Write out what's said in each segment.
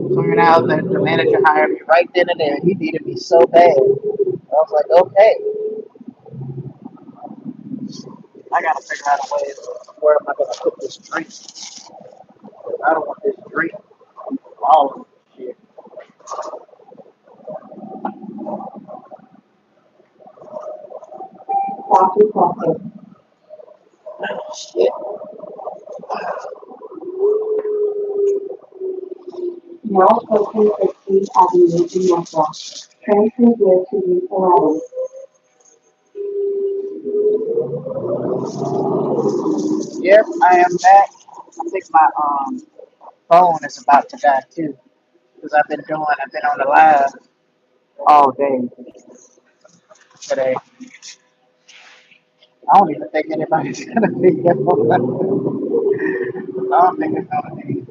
Clearing out the manager hired me right then and there. He needed me so bad. I was like, okay, I gotta figure out a way. Where am I gonna put this drink? I don't want this drink all of this shit. Coffee coffee. Shit. Now approaching 16th Avenue in Metro. Transfer gear to Route 11. Yep, I am back. I think my phone is about to die too. Because I've been on the live all day today. I don't even think anybody's gonna be here. I don't think it's gonna be.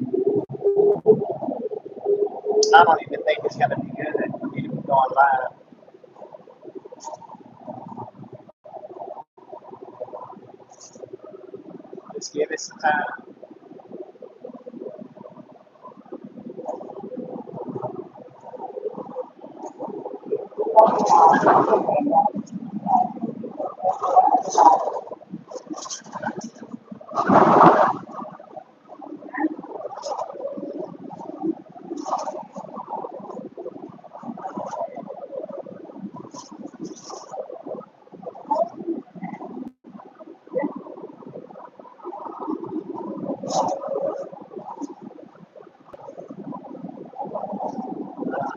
I don't even think it's gonna be good for me to be going live. Just give it some time.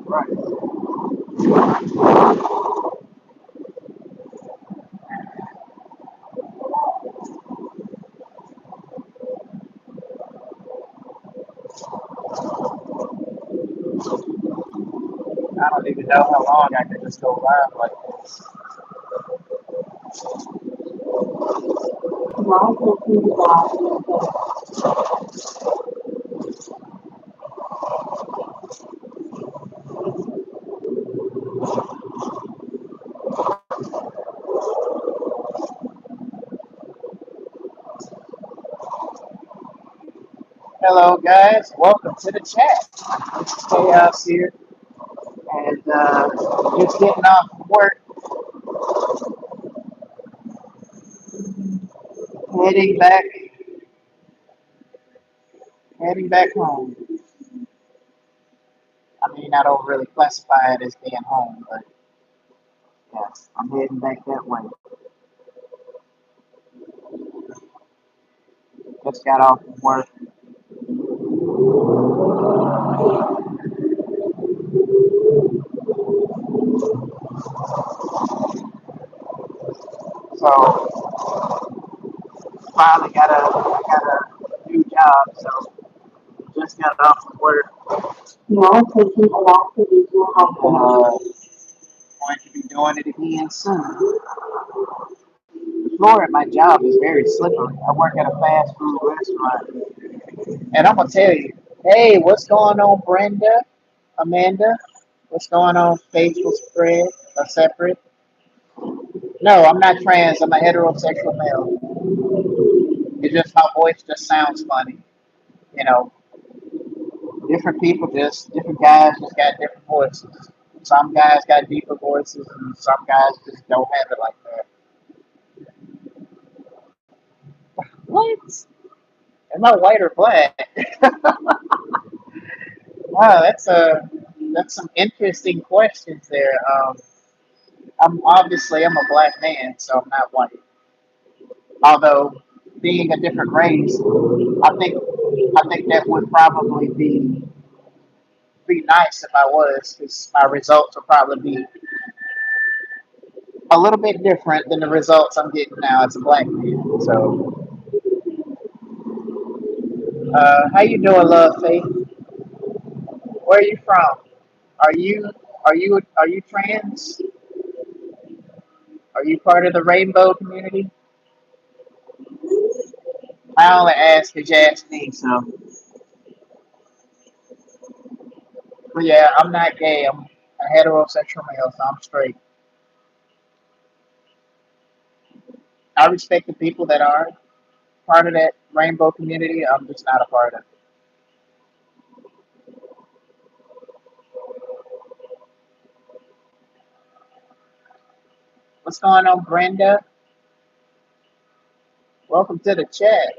Right. I don't even know how long I can just go live like this. Now approaching the gas. Hello guys, welcome to the chat. It's Chaos here, and just getting off from work, heading back, heading back home. I mean, I don't really classify it as being home, but yeah, I'm heading back that way. Just got off from work, so finally I got a new job, so just got off from work. Now approaching Alaska Regional Hospital. Going to be doing it again soon. The floor at my job is very slippery. I work at a fast food restaurant, and I'm gonna tell you, hey, what's going on, Brenda, Amanda? What's going on, Faithful Spread or Separate? No, I'm not trans. I'm a heterosexual male. It's just my voice just sounds funny. You know, different guys just got different voices. Some guys got deeper voices, and some guys just don't have it like that. What? Am I white or black? Wow, that's some interesting questions there. I'm a black man, so I'm not white. Although being a different race, I think I think that would probably be nice if I was, because my results would probably be a little bit different than the results I'm getting now as a black man. So, how you doing, love, Faith? Where are you from? Are you are you trans? Are you part of the rainbow community? I only ask because you asked me, so. But yeah, I'm not gay. I'm a heterosexual male, so I'm straight. I respect the people that are part of that rainbow community. I'm just not a part of it. What's going on, Brenda? Welcome to the chat.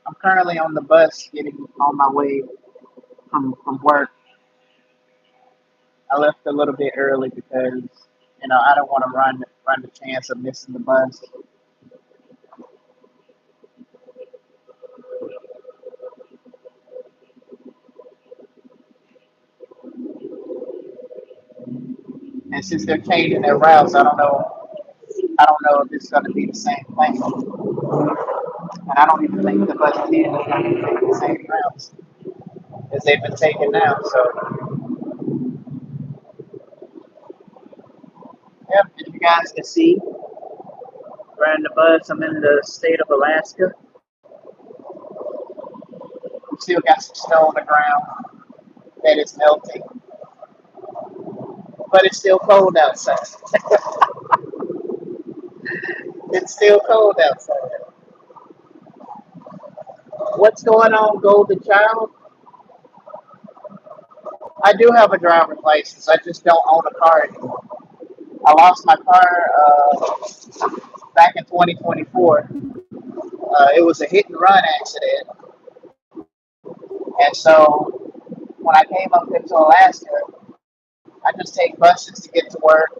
I'm currently on the bus getting on my way from work. I left a little bit early because I don't want to run the chance of missing the bus. And since they're changing their routes, I don't know if it's going to be the same thing. And I don't even think the bus is going to take the same routes as they've been taking now. So, yep, as you guys can see, riding the bus. I'm in the state of Alaska. We still got some snow on the ground that is melting, but it's still cold outside. It's still cold outside. What's going on, Golden Child? I do have a driver's license. I just don't own a car anymore. I lost my car back in 2024. It was a hit and run accident, and so when I came up here to Alaska, I just take buses to get to work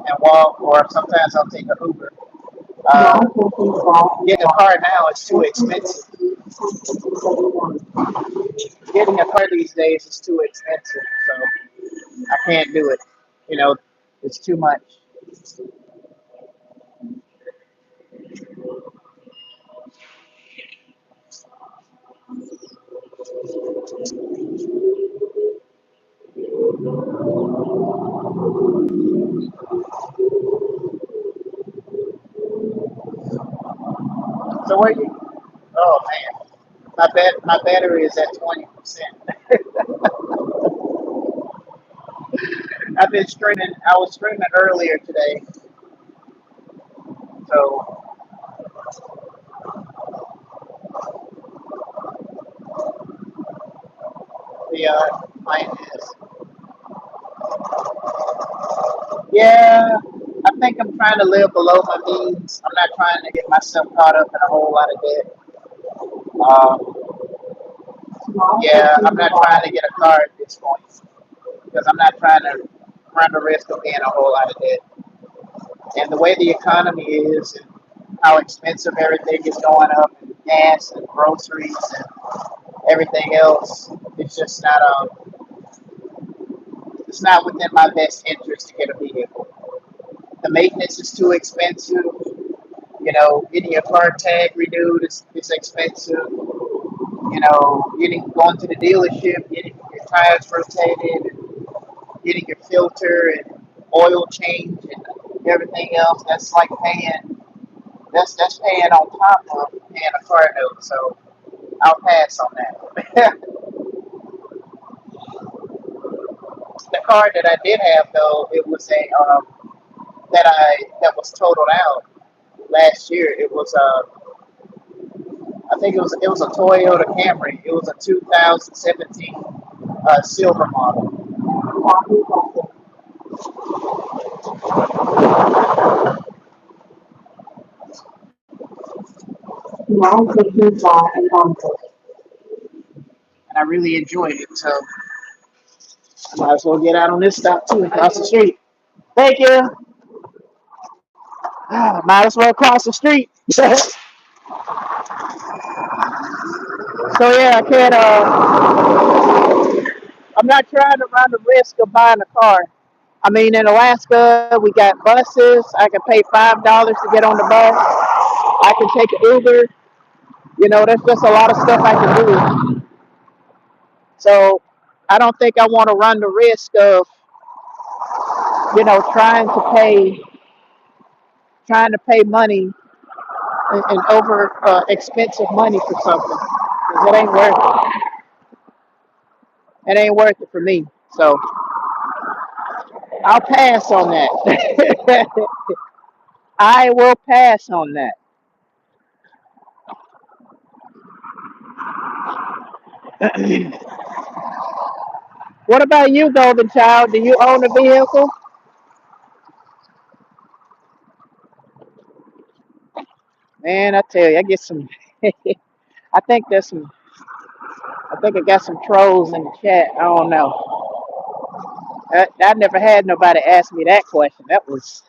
and walk, or sometimes I'll take an Uber. Uh, Getting a car now is too expensive. Getting a car these days is too expensive, so I can't do it. You know, it's too much. So where you? Oh man, my battery is at 20%. I've been streaming. I was streaming earlier today, so the plan is. Yeah, I think I'm trying to live below my means. I'm not trying to get myself caught up in a whole lot of debt. Yeah, I'm not trying to get a car at this point because I'm not trying to run the risk of being a whole lot of debt. And the way the economy is, and how expensive everything is going up, and gas and groceries and everything else, it's just not it's not within my best interest to get a vehicle. The maintenance is too expensive. Getting your car tag renewed is expensive. Going to the dealership, getting your tires rotated, and getting your filter and oil change and everything else. That's like paying. That's paying on top of paying a car note. So I'll pass on that. The car that I did have though, it was a that was totaled out last year. It was I think it was a Toyota Camry. It was a 2017 silver model. And I really enjoyed it. So I might as well get out on this stop too, across the street. Thank you. Might as well cross the street. So yeah, I can't. I'm not trying to run the risk of buying a car. I mean, in Alaska, we got buses. I can pay $5 to get on the bus. I can take an Uber. There's just a lot of stuff I can do. So I don't think I want to run the risk of, trying to pay money and over expensive money for something. 'Cause it ain't worth it. It ain't worth it for me. So I'll pass on that. I will pass on that. What about you, Golden Child? Do you own a vehicle? Man, I tell you, I get some. I think there's some. I think I got some trolls in the chat. I don't know. I never had nobody ask me that question. That was.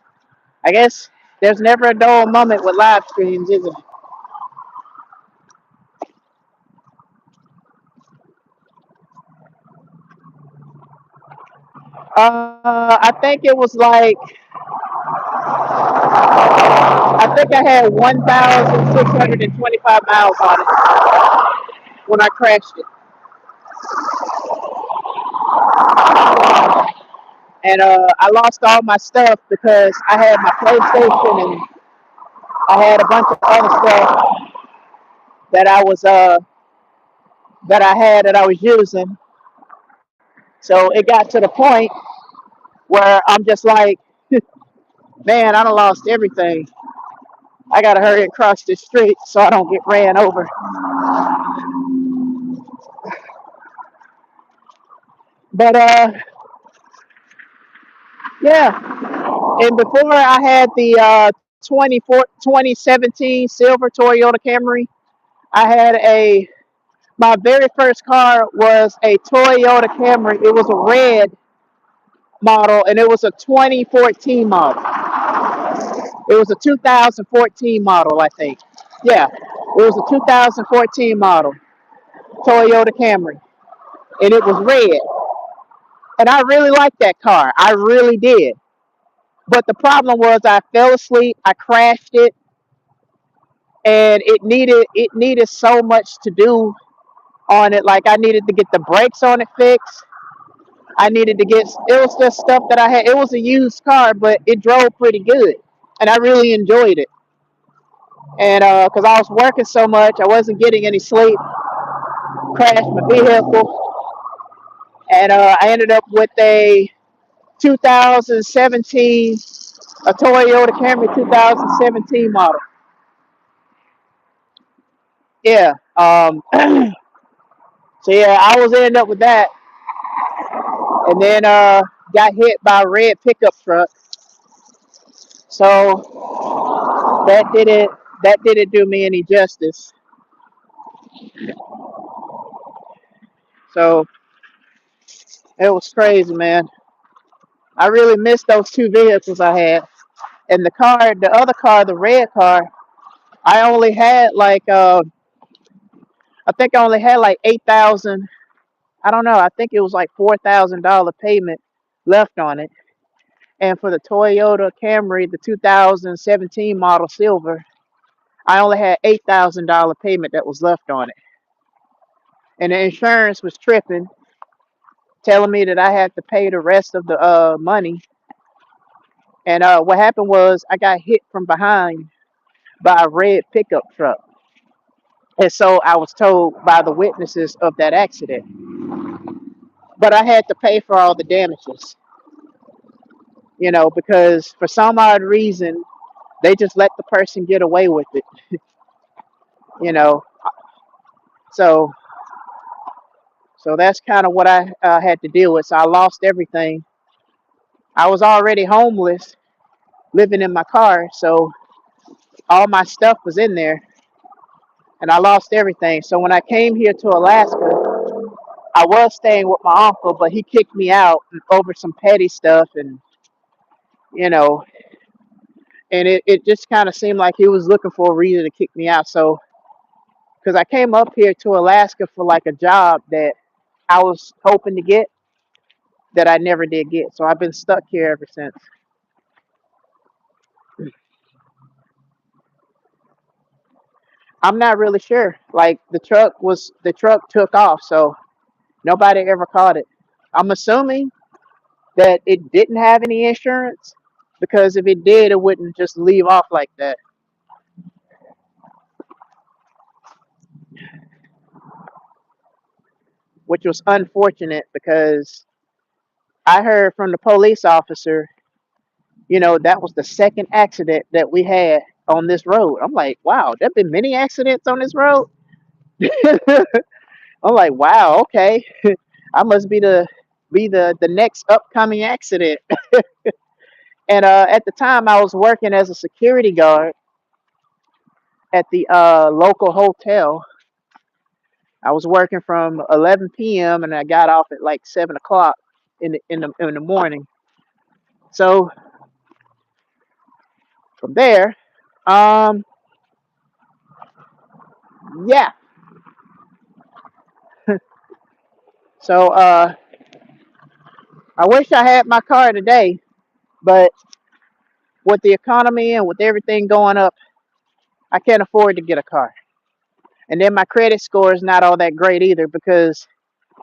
I guess there's never a dull moment with live streams, is it? I think it was like. I think I had 1,625 miles on it when I crashed it, and I lost all my stuff because I had my PlayStation and I had a bunch of other stuff that I was that I had that I was using. So it got to the point where I'm just like, man, I done lost everything. I gotta hurry across the street so I don't get ran over. But yeah. And before I had the 2017 silver Toyota Camry, I had my very first car was a Toyota Camry. It was a red model and it was a 2014 model. It was a 2014 model, I think. Yeah, it was a 2014 model Toyota Camry, and it was red. And I really liked that car. I really did. But the problem was I fell asleep. I crashed it, and it needed so much to do on it. Like I needed to get the brakes on it fixed. I needed to get. It was just stuff that I had. It was a used car, but it drove pretty good, and I really enjoyed it. And because I was working so much, I wasn't getting any sleep. Crashed my vehicle, and I ended up with a 2017, a Toyota Camry 2017 model. Yeah. So yeah, I was ended up with that, and then got hit by a red pickup truck. So that didn't that didn't do me any justice. So it was crazy, man. I really missed those two vehicles I had, and the other car, the red car. I only had like I think I only had like 8,000. I don't know. I think it was like $4,000 payment left on it. And for the Toyota Camry, the 2017 model silver, I only had $8,000 payment that was left on it. And the insurance was tripping, telling me that I had to pay the rest of the money. And what happened was I got hit from behind by a red pickup truck. And so I was told by the witnesses of that accident. But I had to pay for all the damages, because for some odd reason, they just let the person get away with it, you know. So, so that's kind of what I had to deal with. So I lost everything. I was already homeless, living in my car, so all my stuff was in there, and I lost everything. So when I came here to Alaska, I was staying with my uncle, but he kicked me out over some petty stuff, and you know, and it just kind of seemed like he was looking for a reason to kick me out. So because I came up here to Alaska for like a job that I was hoping to get that I never did get. So I've been stuck here ever since. I'm not really sure. Like the truck took off, so nobody ever caught it. I'm assuming that it didn't have any insurance because if it did, it wouldn't just leave off like that, which was unfortunate because I heard from the police officer, that was the second accident that we had on this road. I'm like, wow, there have been many accidents on this road. I'm like, wow, okay. I must be the next upcoming accident. And at the time I was working as a security guard, at the local hotel. I was working from 11 p.m. and I got off at like 7 o'clock in the morning. So from there, um, yeah. So I wish I had my car today, but with the economy and with everything going up, I can't afford to get a car. And then my credit score is not all that great either because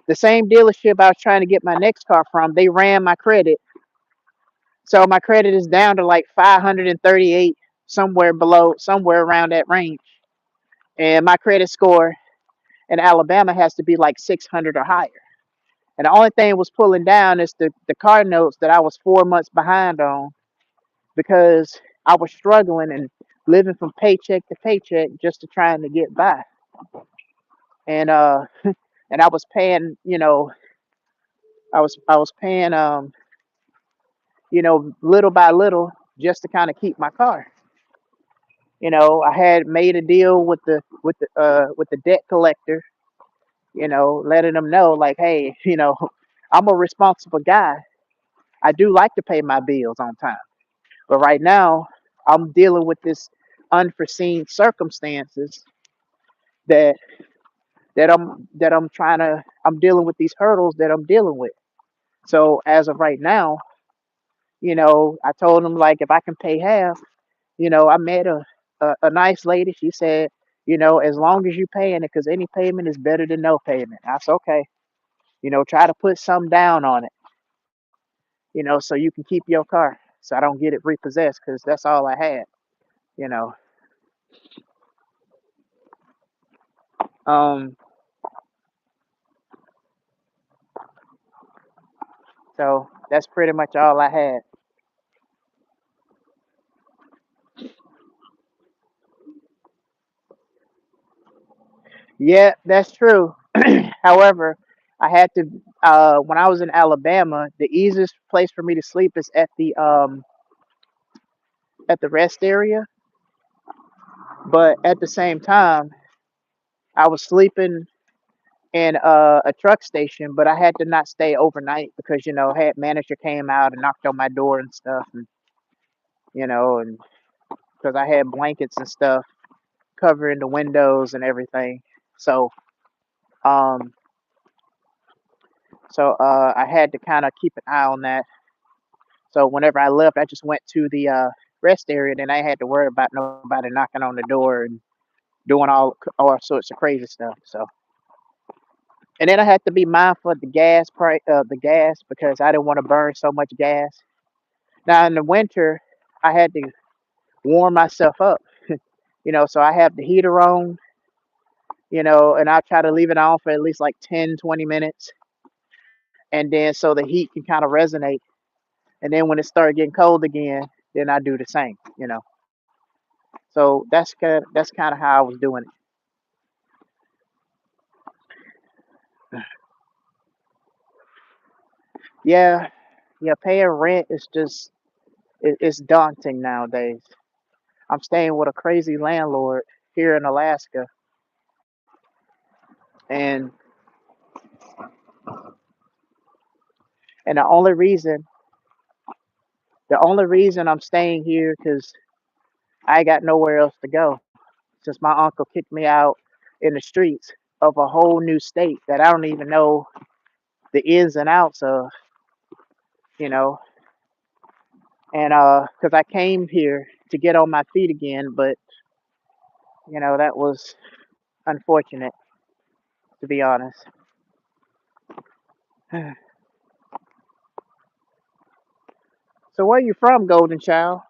the same dealership I was trying to get my next car from, they ran my credit. So my credit is down to like 538, somewhere below, somewhere around that range. And my credit score in Alabama has to be like 600 or higher. And the only thing was pulling down is the car notes that I was 4 months behind on because I was struggling and living from paycheck to paycheck just to trying to get by. And and I was paying, I was paying little by little just to kind of keep my car. I had made a deal with the debt collector, letting them know like, hey, I'm a responsible guy. I do like to pay my bills on time. But right now, I'm dealing with this unforeseen circumstances that I'm dealing with these hurdles that I'm dealing with. So as of right now, I told them like if I can pay half, I met a nice lady. She said, as long as you paying it, because any payment is better than no payment. I said, okay. Try to put some down on it, so you can keep your car, so I don't get it repossessed, because that's all I had, you know. Um, so that's pretty much all I had. Yeah, that's true. However, I had to when I was in Alabama, the easiest place for me to sleep is at the rest area. But at the same time, I was sleeping in a truck station, but I had to not stay overnight because head manager came out and knocked on my door and stuff, and because I had blankets and stuff covering the windows and everything. So um I had to kind of keep an eye on that. So whenever I left, I just went to the rest area. Then I had to worry about nobody knocking on the door and doing all sorts of crazy stuff. So and then I had to be mindful of the gas price, the gas, because I didn't want to burn so much gas. Now in the winter, I had to warm myself up. So I have the heater on, and I try to leave it on for at least like 10, 20 minutes, and then so the heat can kind of resonate. And then when it started getting cold again, then I do the same. So that's kind of how I was doing it. Yeah, yeah, paying rent is just it's daunting nowadays. I'm staying with a crazy landlord here in Alaska, and and the only reason I'm staying here because I got nowhere else to go. Since my uncle kicked me out in the streets of a whole new state that I don't even know the ins and outs of, you know, and because I came here to get on my feet again, but that was unfortunate, to be honest. So where you from, Golden Child?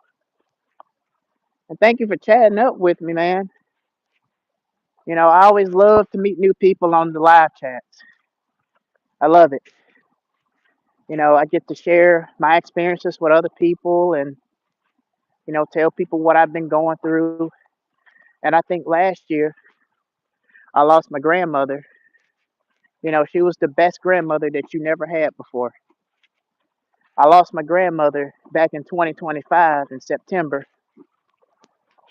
And thank you for chatting up with me, man. I always love to meet new people on the live chats. I love it. I get to share my experiences with other people and tell people what I've been going through. And I think last year I lost my grandmother. She was the best grandmother that you never had before. I lost my grandmother back in 2025 in September.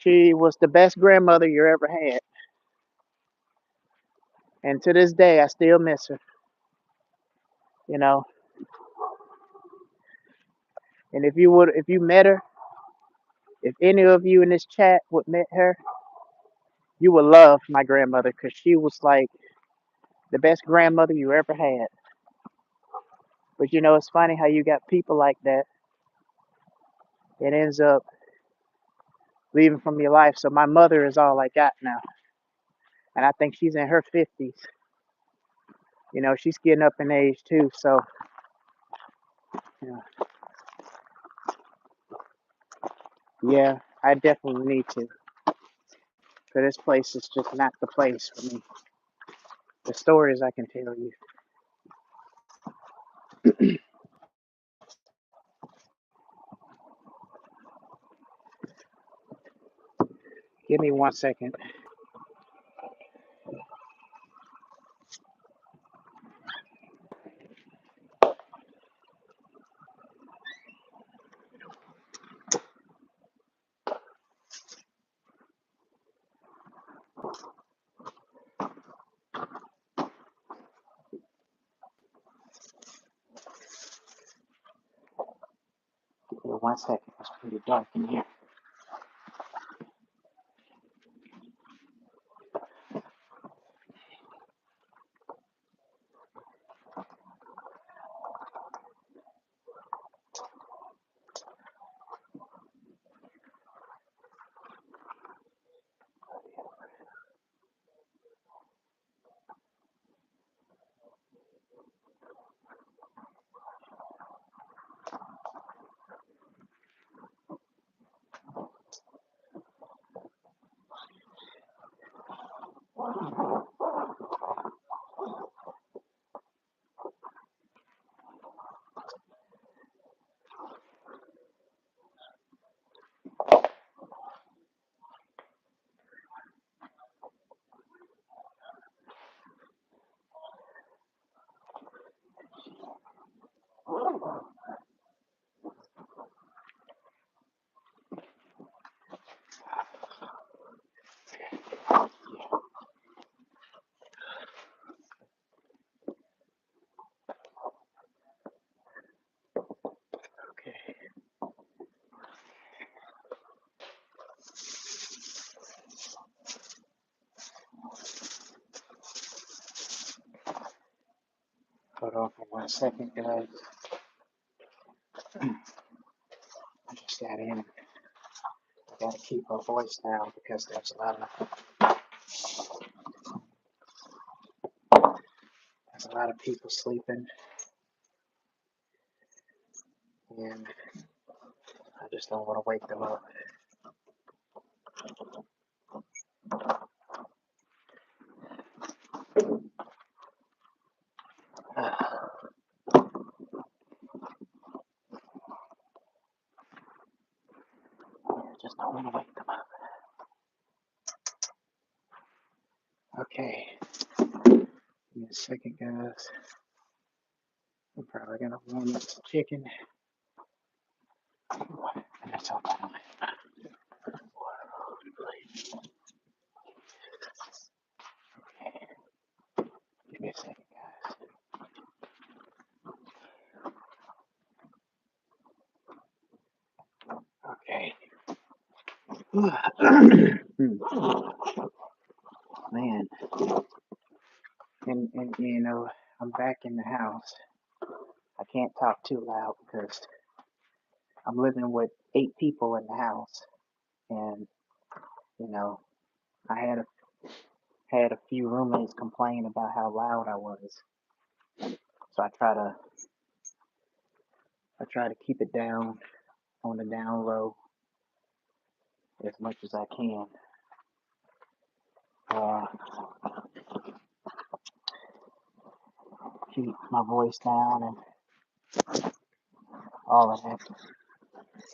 She was the best grandmother you ever had. And to this day, I still miss her, you know. And if you met her, if any of you in this chat would met her, you would love my grandmother because she was like the best grandmother you ever had. But you know, it's funny how you got people like that. It ends up leaving from your life. So my mother is all I got now, and I think she's in her 50s. You know, she's getting up in age too. So, you know, yeah, I definitely need to. Cause this place is just not the place for me. The stories I can tell you. Give me 1 second. Give me 1 second. It's pretty dark in here. Okay. Hold on for 1 second, guys. I just got in. I gotta keep my voice down because there's a lot of people sleeping, and I just don't want to wake them up. I just don't want to wake them up. Okay. Give me a second, guys. I'm probably gonna warm up some chicken. And that's all I Okay. Give me a second, guys. Okay. Man, and you know, I'm back in the house. I can't talk too loud because I'm living with 8 people in the house, and you know, I had a few roommates complain about how loud I was, so I try to keep it down on the down low as much as I can. Uh, Keep my voice down and all of that.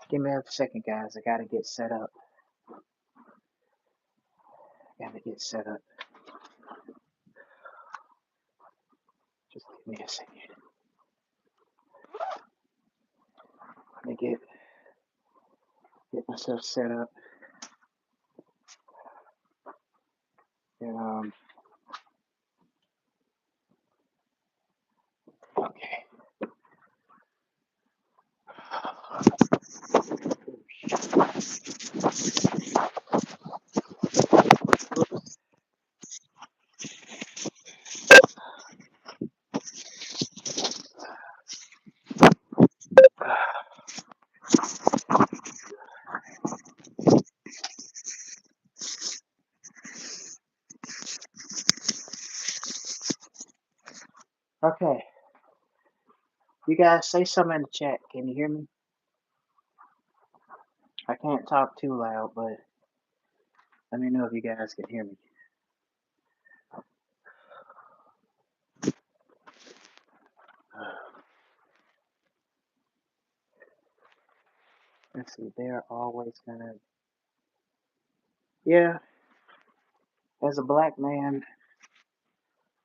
Give me a second, guys. I gotta get set up. Just give me a second. Let me get myself set up. And, okay. Okay. You guys say something in the chat. Can you hear me? I can't talk too loud, but let me know if you guys can hear me. Let's see. They're always gonna. Yeah. As a black man,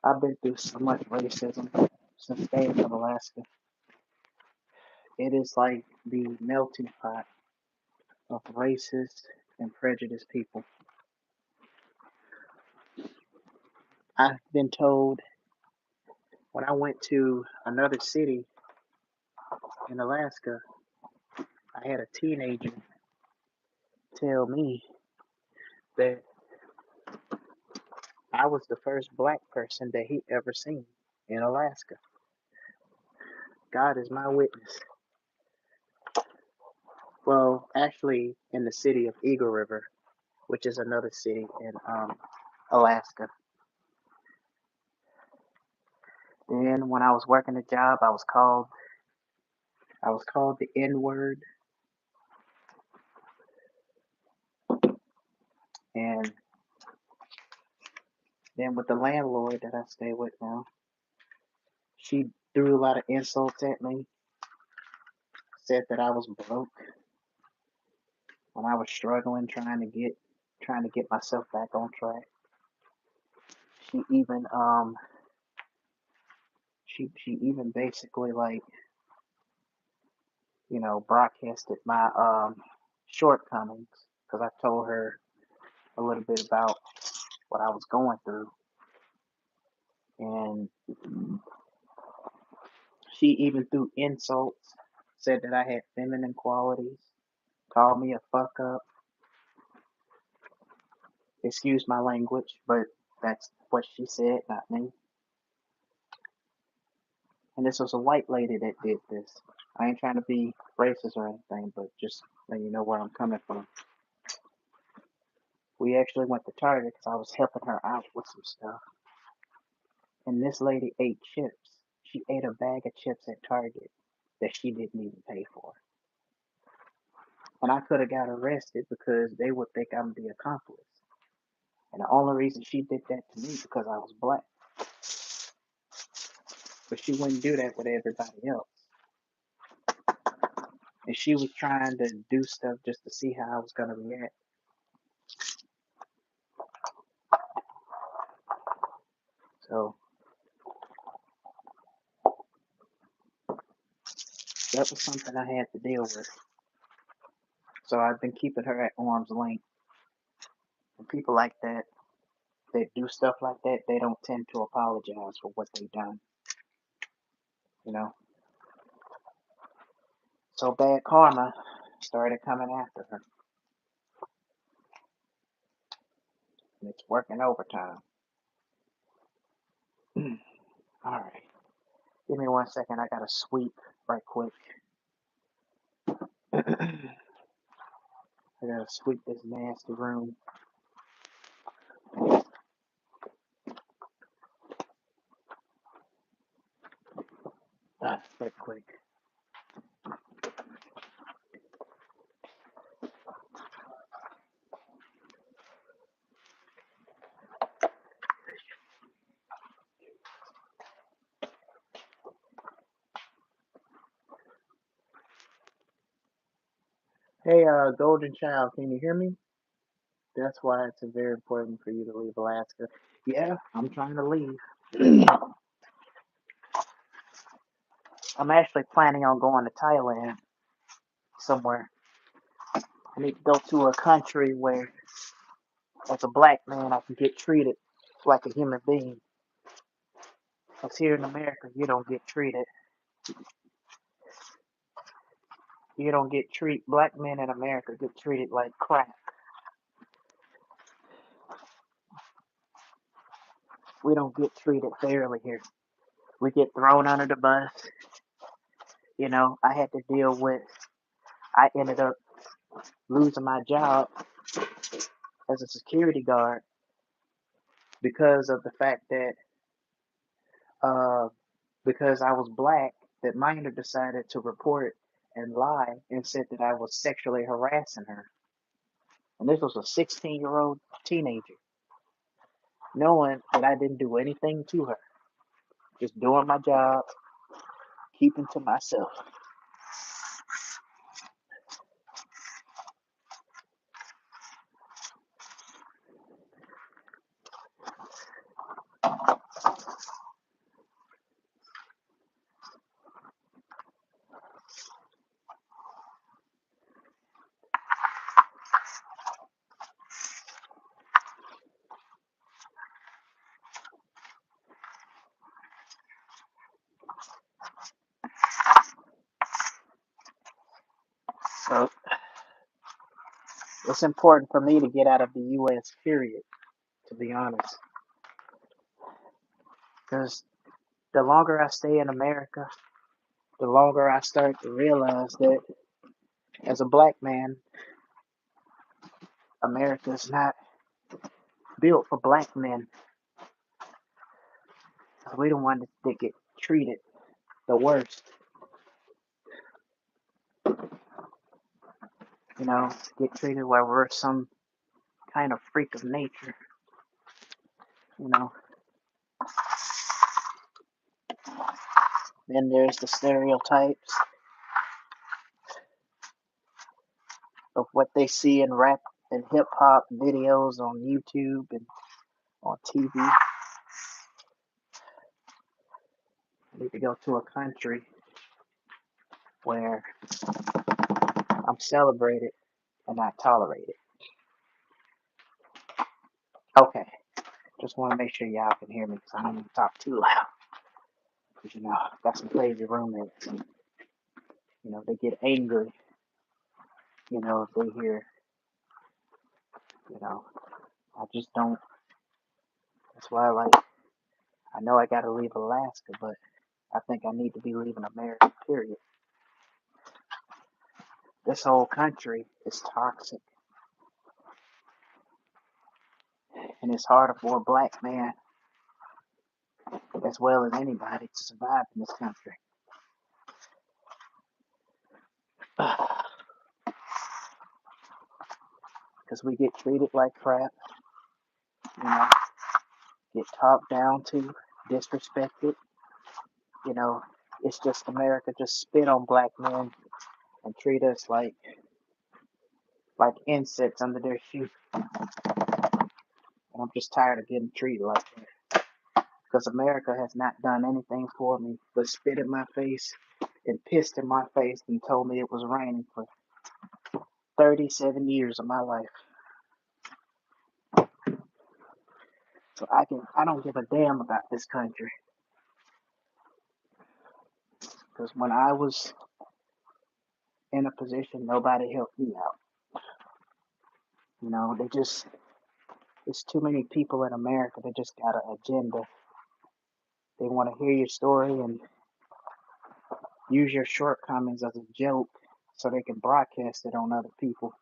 I've been through so much racism since staying in Alaska. It is like the melting pot of racist and prejudiced people. I've been told when I went to another city in Alaska, I had a teenager tell me that I was the first black person that he ever seen in Alaska. God is my witness. Well, actually, in the city of Eagle River, which is another city in Alaska. Then when I was working a job, I was called the N word, and then with the landlord that I stay with now, she threw a lot of insults at me, said that I was broke when I was struggling trying to get myself back on track. She even she even basically like, broadcasted my shortcomings because I told her a little bit about what I was going through, and she even threw insults, said that I had feminine qualities, called me a fuck up. Excuse my language, but that's what she said, not me. And this was a white lady that did this. I ain't trying to be racist or anything, but just let you know where I'm coming from. We actually went to Target because I was helping her out with some stuff. And this lady ate chips. She ate a bag of chips at Target that she didn't even pay for. And I could have got arrested because they would think I'm the accomplice. And the only reason she did that to me because I was black. But she wouldn't do that with everybody else. And she was trying to do stuff just to see how I was going to react. So that was something I had to deal with. So I've been keeping her at arm's length. And people like that do stuff like that, they don't tend to apologize for what they've done. You know? So bad karma started coming after her. And it's working overtime. Alright. Give me 1 second. I gotta sweep right quick. I gotta sweep this nasty room. Right quick. Hey, Golden Child, can you hear me? That's why it's very important for you to leave Alaska. Yeah, I'm trying to leave. I'm actually planning on going to Thailand somewhere. I need to go to a country where, as a black man, I can get treated like a human being. Because here in America, you don't get treated. You don't get treated. Black men in America get treated like crap. We don't get treated fairly here. We get thrown under the bus. You know, I had to deal with. I ended up losing my job as a security guard because of the fact that uh, because I was black, that Minor decided to report and lie and said that I was sexually harassing her. And this was a 16-year-old teenager, knowing that I didn't do anything to her, just doing my job, keeping to myself. So it's important for me to get out of the U.S., period, to be honest. Because the longer I stay in America, the longer I start to realize that as a black man, America is not built for black men. We the ones that get treated the worst. You know, get treated like we're some kind of freak of nature. You know, then there's the stereotypes of what they see in rap and hip hop videos on YouTube and on TV. I need to go to a country where I'm celebrated and not tolerated. Okay, just want to make sure y'all can hear me because I don't want to talk too loud. Because, you know, I've got some crazy roommates. And, you know, they get angry, you know, if they hear, you know, I just don't. That's why, like, I know I got to leave Alaska, but I think I need to be leaving America, period. This whole country is toxic. And it's harder for a black man, as well as anybody, to survive in this country. Because we get treated like crap, you know, get talked down to, disrespected. You know, it's just America just spit on black men and treat us like insects under their shoe. And I'm just tired of getting treated like that. Because America has not done anything for me but spit in my face and pissed in my face and told me it was raining for 37 years of my life. So I don't give a damn about this country. Because when I was in a position, nobody helped me out. You know, there's too many people in America that just got an agenda. They want to hear your story and use your shortcomings as a joke so they can broadcast it on other people.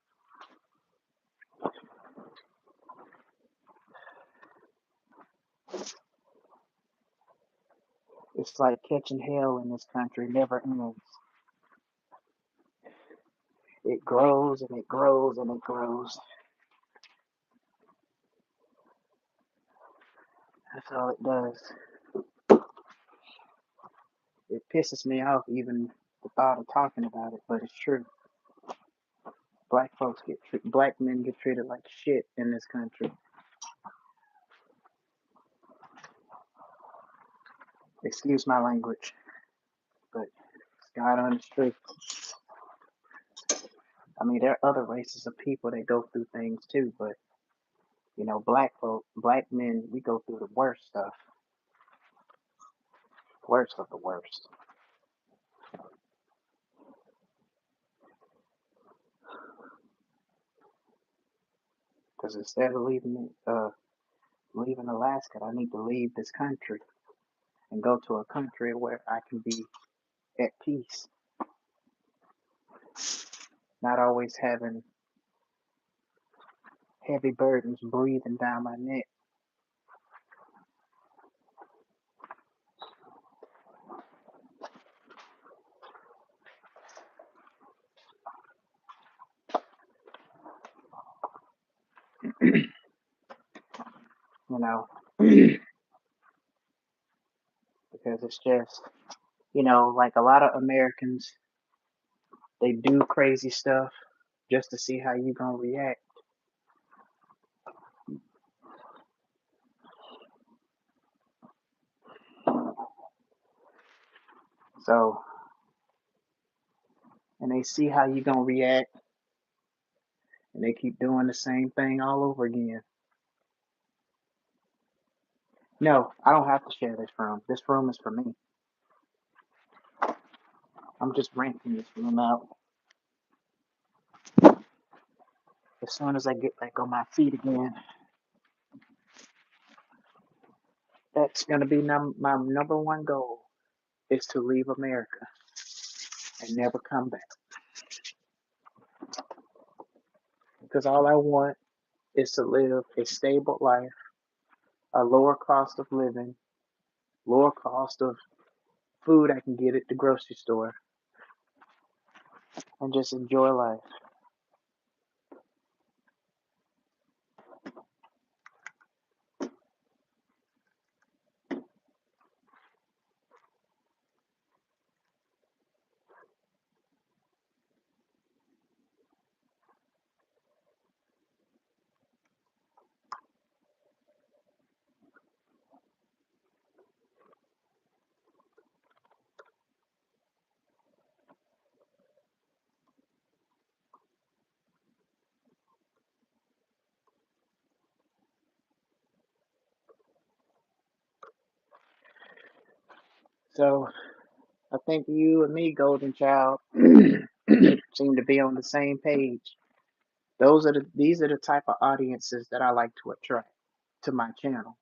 It's like catching hell in this country never ends. It grows and it grows and it grows. That's all it does. It pisses me off even the thought of talking about it, but it's true. Black men get treated like shit in this country. Excuse my language, but it's God on the street. I mean, there are other races of people that go through things too, but Black men, we go through the worst stuff, worst of the worst. Because instead of leaving Alaska, I need to leave this country and go to a country where I can be at peace, not always having heavy burdens breathing down my neck. You know, because it's just, like a lot of Americans, they do crazy stuff just to see how you gonna react. So, and they see how you gonna react, and they keep doing the same thing all over again. No, I don't have to share this room. This room is for me. I'm just renting this room out. As soon as I get back on my feet again, that's gonna be my number one goal is to leave America and never come back. Because all I want is to live a stable life, a lower cost of living, lower cost of food I can get at the grocery store, and just enjoy life. So I think you and me, Golden Child, seem to be on the same page. These are the type of audiences that I like to attract to my channel.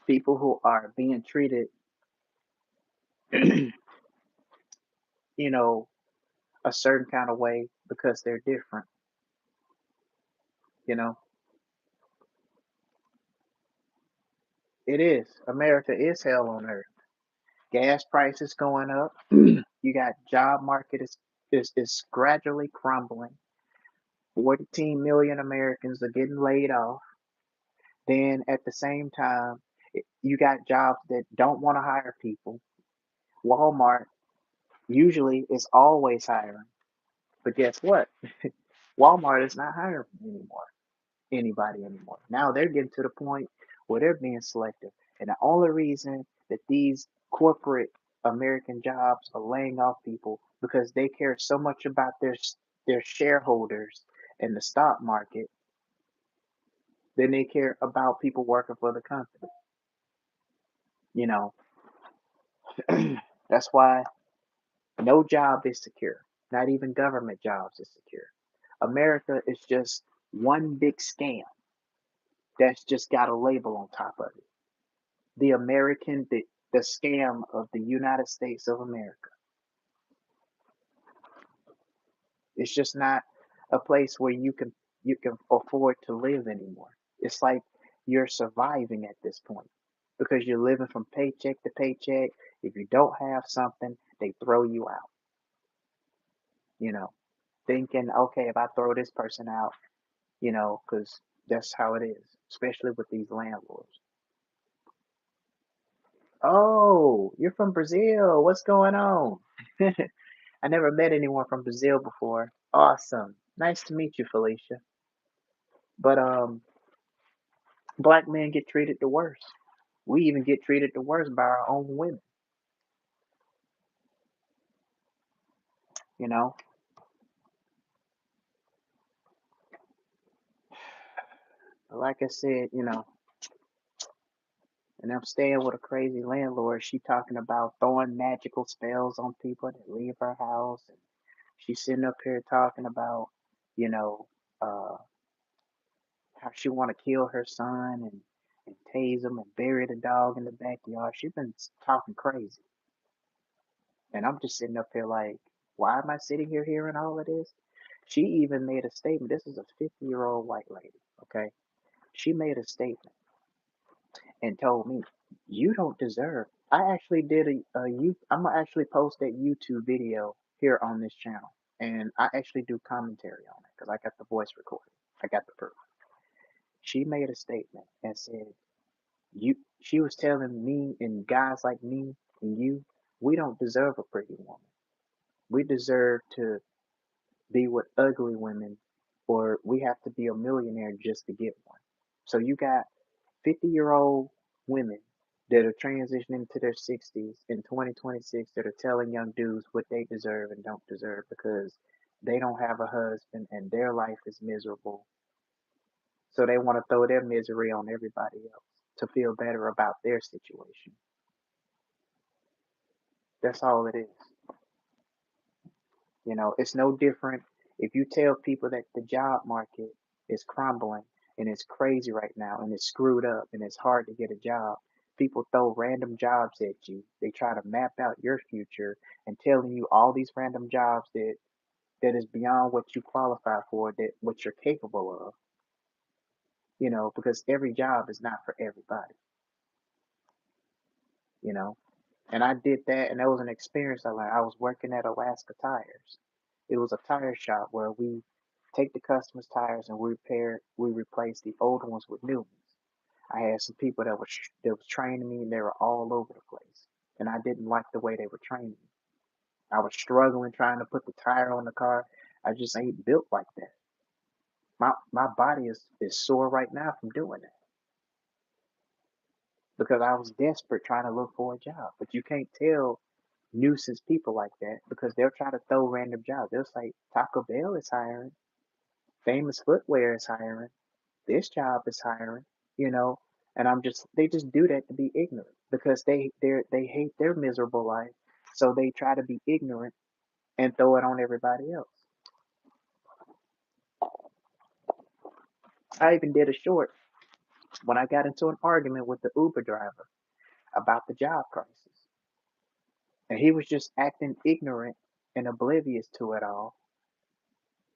People who are being treated, you know, a certain kind of way because they're different. You know, it is. America is hell on earth. Gas prices going up. You got job market is gradually crumbling. 14 million Americans are getting laid off. Then at the same time, you got jobs that don't want to hire people. Walmart usually is always hiring, but guess what? Walmart is not hiring anybody anymore. Now they're getting to the point where they're being selective, and the only reason that these corporate American jobs are laying off people because they care so much about their shareholders and the stock market than they care about people working for the company. You know, that's why no job is secure. Not even government jobs is secure. America is just one big scam that's just got a label on top of it. The American, the scam of the United States of America. It's just not a place where you can afford to live anymore. It's like you're surviving at this point because you're living from paycheck to paycheck. If you don't have something, they throw you out. You know, thinking, okay, if I throw this person out, because that's how it is, especially with these landlords. Oh, you're from Brazil. What's going on? I never met anyone from Brazil before. Awesome. Nice to meet you, Felicia. But black men get treated the worst. We even get treated the worst by our own women, you know? like I said, and I'm staying with a crazy landlord. She talking about throwing magical spells on people that leave her house, and she's sitting up here talking about, you know, uh, how she want to kill her son and tase him and bury the dog in the backyard. She's been talking crazy, and I'm just sitting up here like, why am I sitting here hearing all of this? She even made a statement. This is a 50-year-old white lady, okay? She made a statement and told me, "You don't deserve." I actually did I'm gonna actually post that YouTube video here on this channel, and I actually do commentary on it because I got the voice recording. I got the proof. She made a statement and said, "You." She was telling me and guys like me and you, we don't deserve a pretty woman. We deserve to be with ugly women, or we have to be a millionaire just to get one. So you got 50-year-old women that are transitioning to their 60s in 2026 that are telling young dudes what they deserve and don't deserve because they don't have a husband and their life is miserable. So they want to throw their misery on everybody else to feel better about their situation. That's all it is. It's no different if you tell people that the job market is crumbling and it's crazy right now and it's screwed up and it's hard to get a job. People throw random jobs at you. They try to map out your future and telling you all these random jobs that is beyond what you qualify for, that what you're capable of, because every job is not for everybody, you know. And I did that, and that was an experience I learned. I was working at Alaska Tires. It was a tire shop where we take the customers' tires and we replace the old ones with new ones. I had some people that was training me, and they were all over the place, and I didn't like the way they were training me. I was struggling trying to put the tire on the car. I just ain't built like that. My body is sore right now from doing it because I was desperate trying to look for a job. But you can't tell nuisance people like that because they'll try to throw random jobs. They'll say Taco Bell is hiring, Famous Footwear is hiring, this job is hiring, you know, and they just do that to be ignorant because they hate their miserable life, so they try to be ignorant and throw it on everybody else. I even did a short when I got into an argument with the Uber driver about the job crisis, and he was just acting ignorant and oblivious to it all.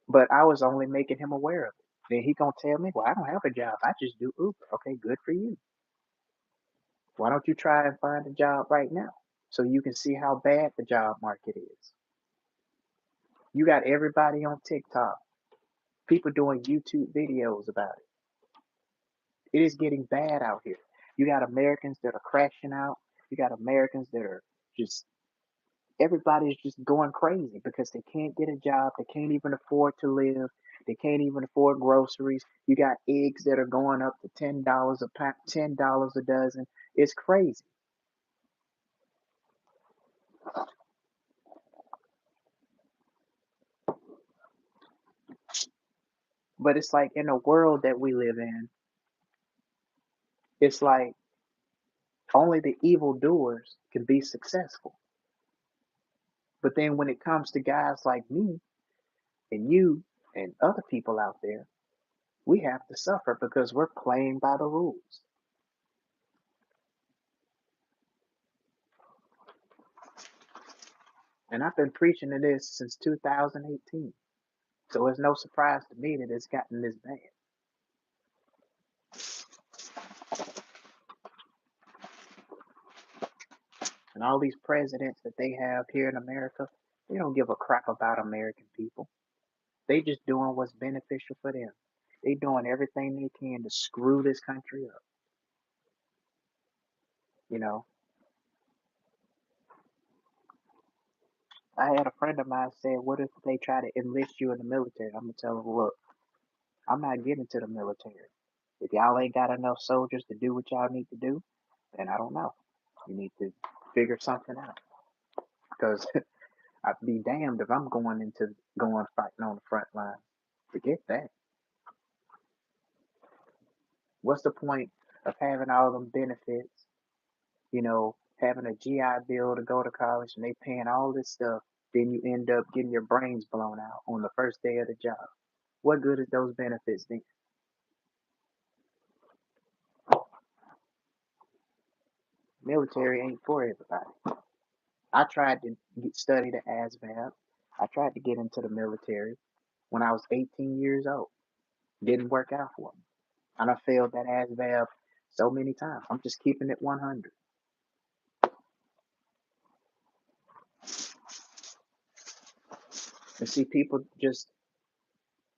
But I was only making him aware of it. Then he gonna tell me, "Well, I don't have a job. I just do Uber." Okay, good for you. Why don't you try and find a job right now so you can see how bad the job market is? You got everybody on TikTok, people doing YouTube videos about it. It is getting bad out here. You got Americans that are crashing out. You got Americans that are just everybody's just going crazy because they can't get a job. They can't even afford to live. They can't even afford groceries. You got eggs that are going up to $10 a pack, $10 a dozen. It's crazy. But it's like in the world that we live in, it's like only the evildoers can be successful. But then when it comes to guys like me and you and other people out there, we have to suffer because we're playing by the rules. And I've been preaching to this since 2018. So it's no surprise to me that it's gotten this bad. And all these presidents that they have here in America, they don't give a crap about American people. They just doing what's beneficial for them. They doing everything they can to screw this country up. You know, I had a friend of mine say, "What if they try to enlist you in the military?" I'm gonna tell them, "Look, I'm not getting to the military. If y'all ain't got enough soldiers to do what y'all need to do, then I don't know. You need to figure something out because I'd be damned if I'm going fighting on the front line. Forget that." What's the point of having all them benefits, having a GI Bill to go to college and they paying all this stuff, then you end up getting your brains blown out on the first day of the job. What good is those benefits then? Military ain't for everybody. I tried to study the ASVAB. I tried to get into the military when I was 18 years old. Didn't work out for me. And I failed that ASVAB so many times. I'm just keeping it 100. And see, people just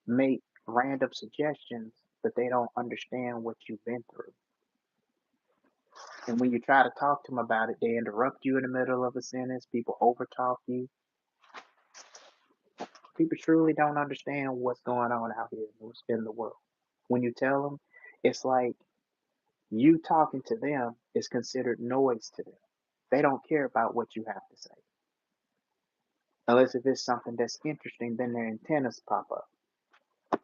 make random suggestions, but they don't understand what you've been through. And when you try to talk to them about it, they interrupt you in the middle of a sentence. People overtalk you. People truly don't understand what's going on out here in the world. When you tell them, it's like you talking to them is considered noise to them. They don't care about what you have to say. Unless if it's something that's interesting, then their antennas pop up.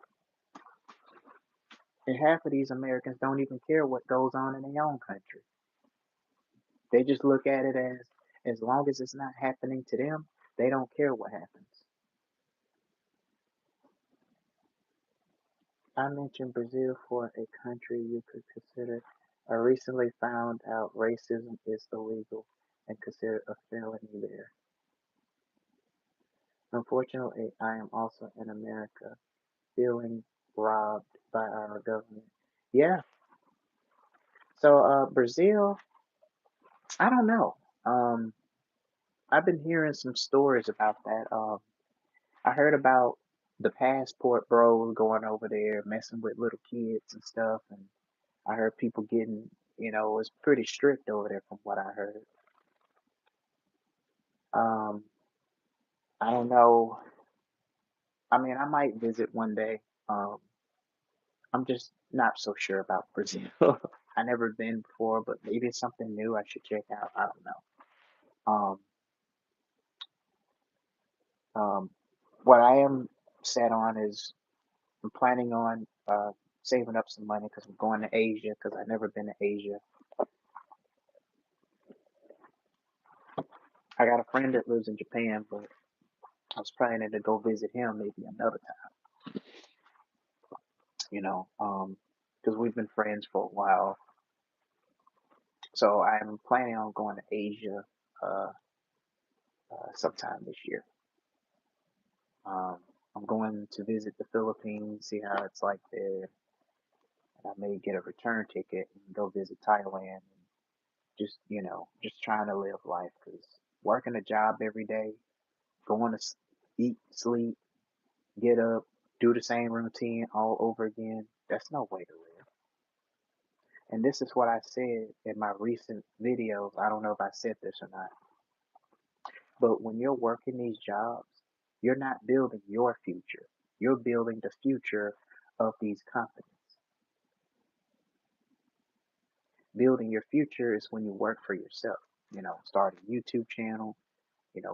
And half of these Americans don't even care what goes on in their own country. They just look at it as long as it's not happening to them, they don't care what happens. I mentioned Brazil for a country you could consider. I recently found out racism is illegal and considered a felony there. Unfortunately, I am also in America feeling robbed by our government. Yeah. So Brazil, I don't know. Um, I've been hearing some stories about that. I heard about the passport bros going over there messing with little kids and stuff, and I heard people getting, it's pretty strict over there from what I heard. Um, I don't know. I mean, I might visit one day. Um, I'm just not so sure about Brazil. I never been before, but maybe it's something new I should check out. I don't know. Um, um, what I am set on is I'm planning on saving up some money because I'm going to Asia because I've never been to Asia. I got a friend that lives in Japan, but I was planning to go visit him maybe another time, because we've been friends for a while. So I'm planning on going to Asia uh, sometime this year. Um, I'm going to visit the Philippines, see how it's like there. And I may get a return ticket and go visit Thailand. And just trying to live life because working a job every day, going to eat, sleep, get up, do the same routine all over again, that's no way to live. And this is what I said in my recent videos. I don't know if I said this or not, but when you're working these jobs, you're not building your future. You're building the future of these companies. Building your future is when you work for yourself. Start a YouTube channel,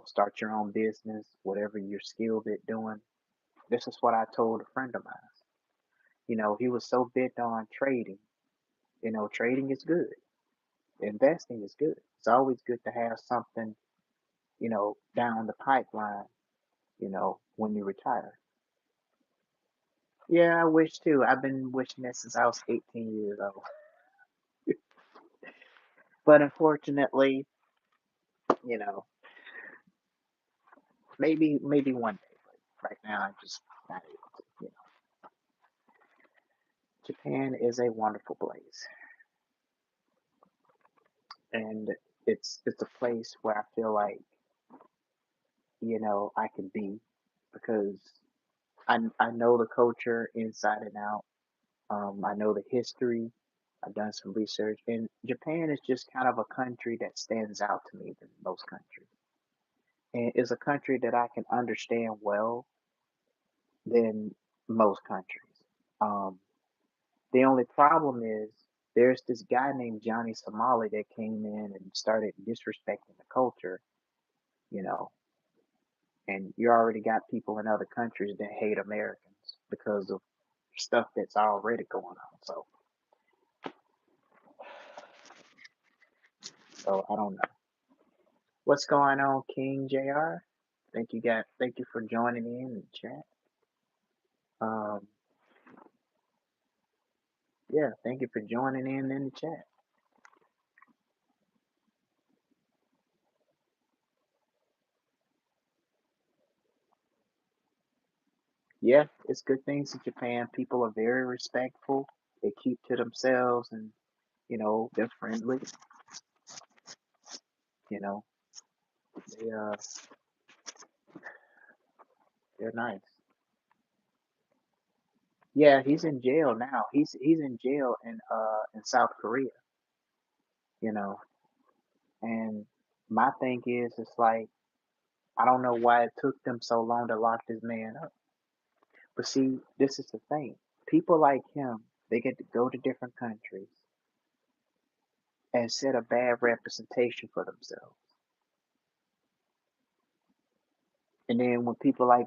start your own business, whatever you're skilled at doing. This is what I told a friend of mine. He was so bent on trading. Trading is good. Investing is good. It's always good to have something, down the pipeline, when you retire. Yeah, I wish too. I've been wishing that since I was 18 years old. But unfortunately, you know, maybe one day. But right now, I'm just not able to. Japan is a wonderful place, and it's a place where I feel like I can be because I know the culture inside and out. I know the history. I've done some research, and Japan is just kind of a country that stands out to me than most countries, and is a country that I can understand well than most countries. Um, the only problem is there's this guy named Johnny Somali that came in and started disrespecting the culture, you know, and you already got people in other countries that hate Americans because of stuff that's already going on. So So I don't know. What's going on, King JR? Thank you for joining in the chat. Um, yeah, thank you for joining in the chat. Yeah, it's good things in Japan. People are very respectful. They keep to themselves, and they're friendly. You know, they they're nice. Yeah, he's in jail now. He's in jail in South Korea. You know, and my thing is, it's like I don't know why it took them so long to lock this man up. But see, this is the thing. People like him, they get to go to different countries and set a bad representation for themselves. And then when people like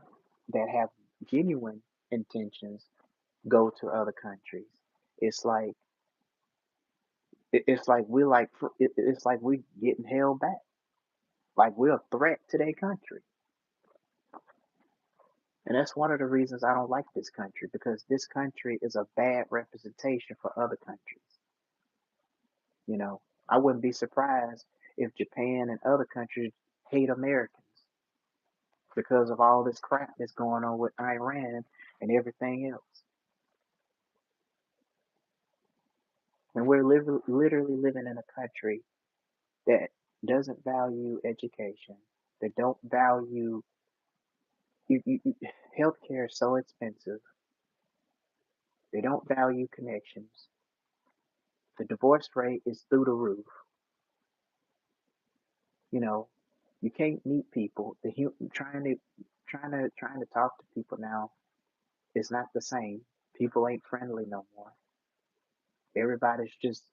that have genuine intentions go to other countries, it's like it's like we're like it's like we getting held back, like we're a threat to their country. And that's one of the reasons I don't like this country, because this country is a bad representation for other countries. You know, I wouldn't be surprised if Japan and other countries hate Americans because of all this crap that's going on with Iran and everything else. And we're literally living in a country that doesn't value education, that don't value healthcare is so expensive. They don't value connections. The divorce rate is through the roof. You know, you can't meet people. Trying to talk to people now is not the same. People ain't friendly no more. Everybody's just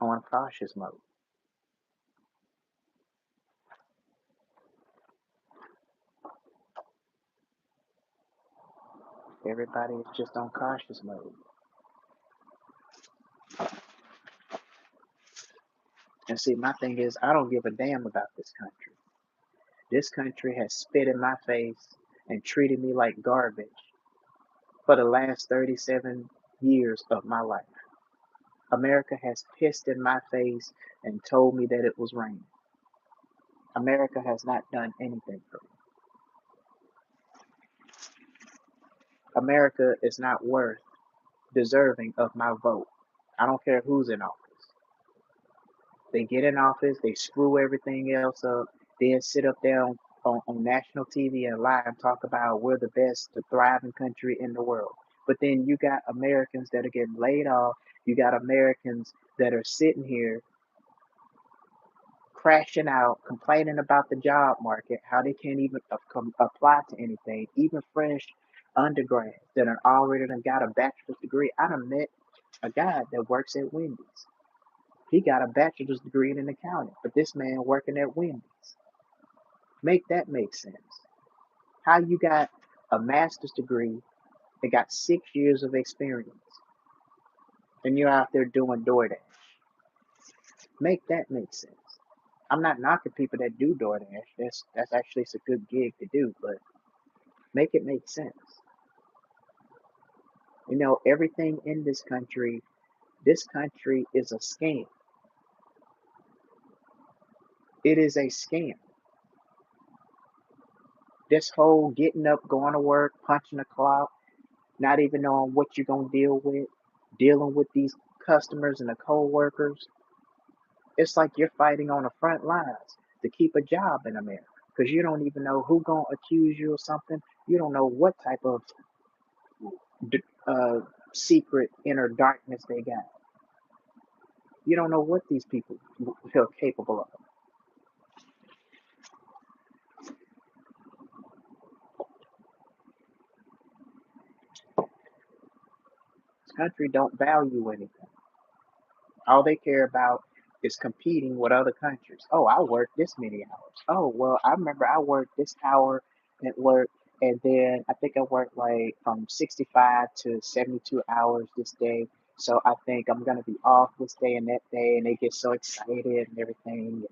on cautious mode. Everybody is just on cautious mode. And see, my thing is, I don't give a damn about this country. This country has spit in my face and treated me like garbage for the last 37 years of my life. America has pissed in my face and told me that it was raining. America has not done anything for me. America is not worth deserving of my vote. I don't care who's in office. They get in office, they screw everything else up, then sit up there on national TV and lie and talk about we're the best thriving country in the world. But then you got Americans that are getting laid off. You got Americans that are sitting here crashing out, complaining about the job market, how they can't even apply to anything, even fresh undergrads that are already done got a bachelor's degree. I done met a guy that works at Wendy's. He got a bachelor's degree in accounting, but this man working at Wendy's. Make that make sense. How you got a master's degree that got 6 years of experience and you're out there doing DoorDash? Make that make sense. I'm not knocking people that do DoorDash. That's actually it's a good gig to do, but make it make sense. Everything in this country is a scam. It is a scam. This whole getting up, going to work, punching the clock, not even knowing what you're gonna deal with, dealing with these customers and the co-workers. It's like you're fighting on the front lines to keep a job in America because you don't even know who gonna accuse you of something. You don't know what type of uh, secret inner darkness they got. You don't know what these people feel capable of. This country don't value anything. All they care about is competing with other countries. Oh, I worked this many hours. Oh, well, I remember I worked this hour at work, and then I think I worked like from 65 to 72 hours this day. So I think I'm gonna be off this day and that day, and they get so excited and everything.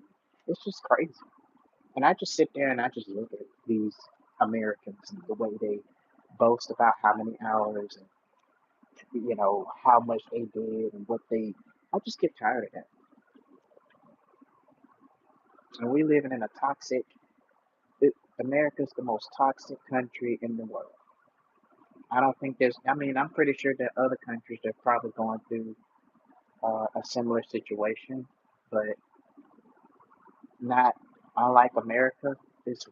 It's just crazy. And I just sit there and I just look at these Americans and the way they boast about how many hours and how much they did and what they. I just get tired of that. And we living in a toxic. It, America's the most toxic country in the world. I don't think there's. I mean, I'm pretty sure that other countries are probably going through a similar situation, but not unlike America. It's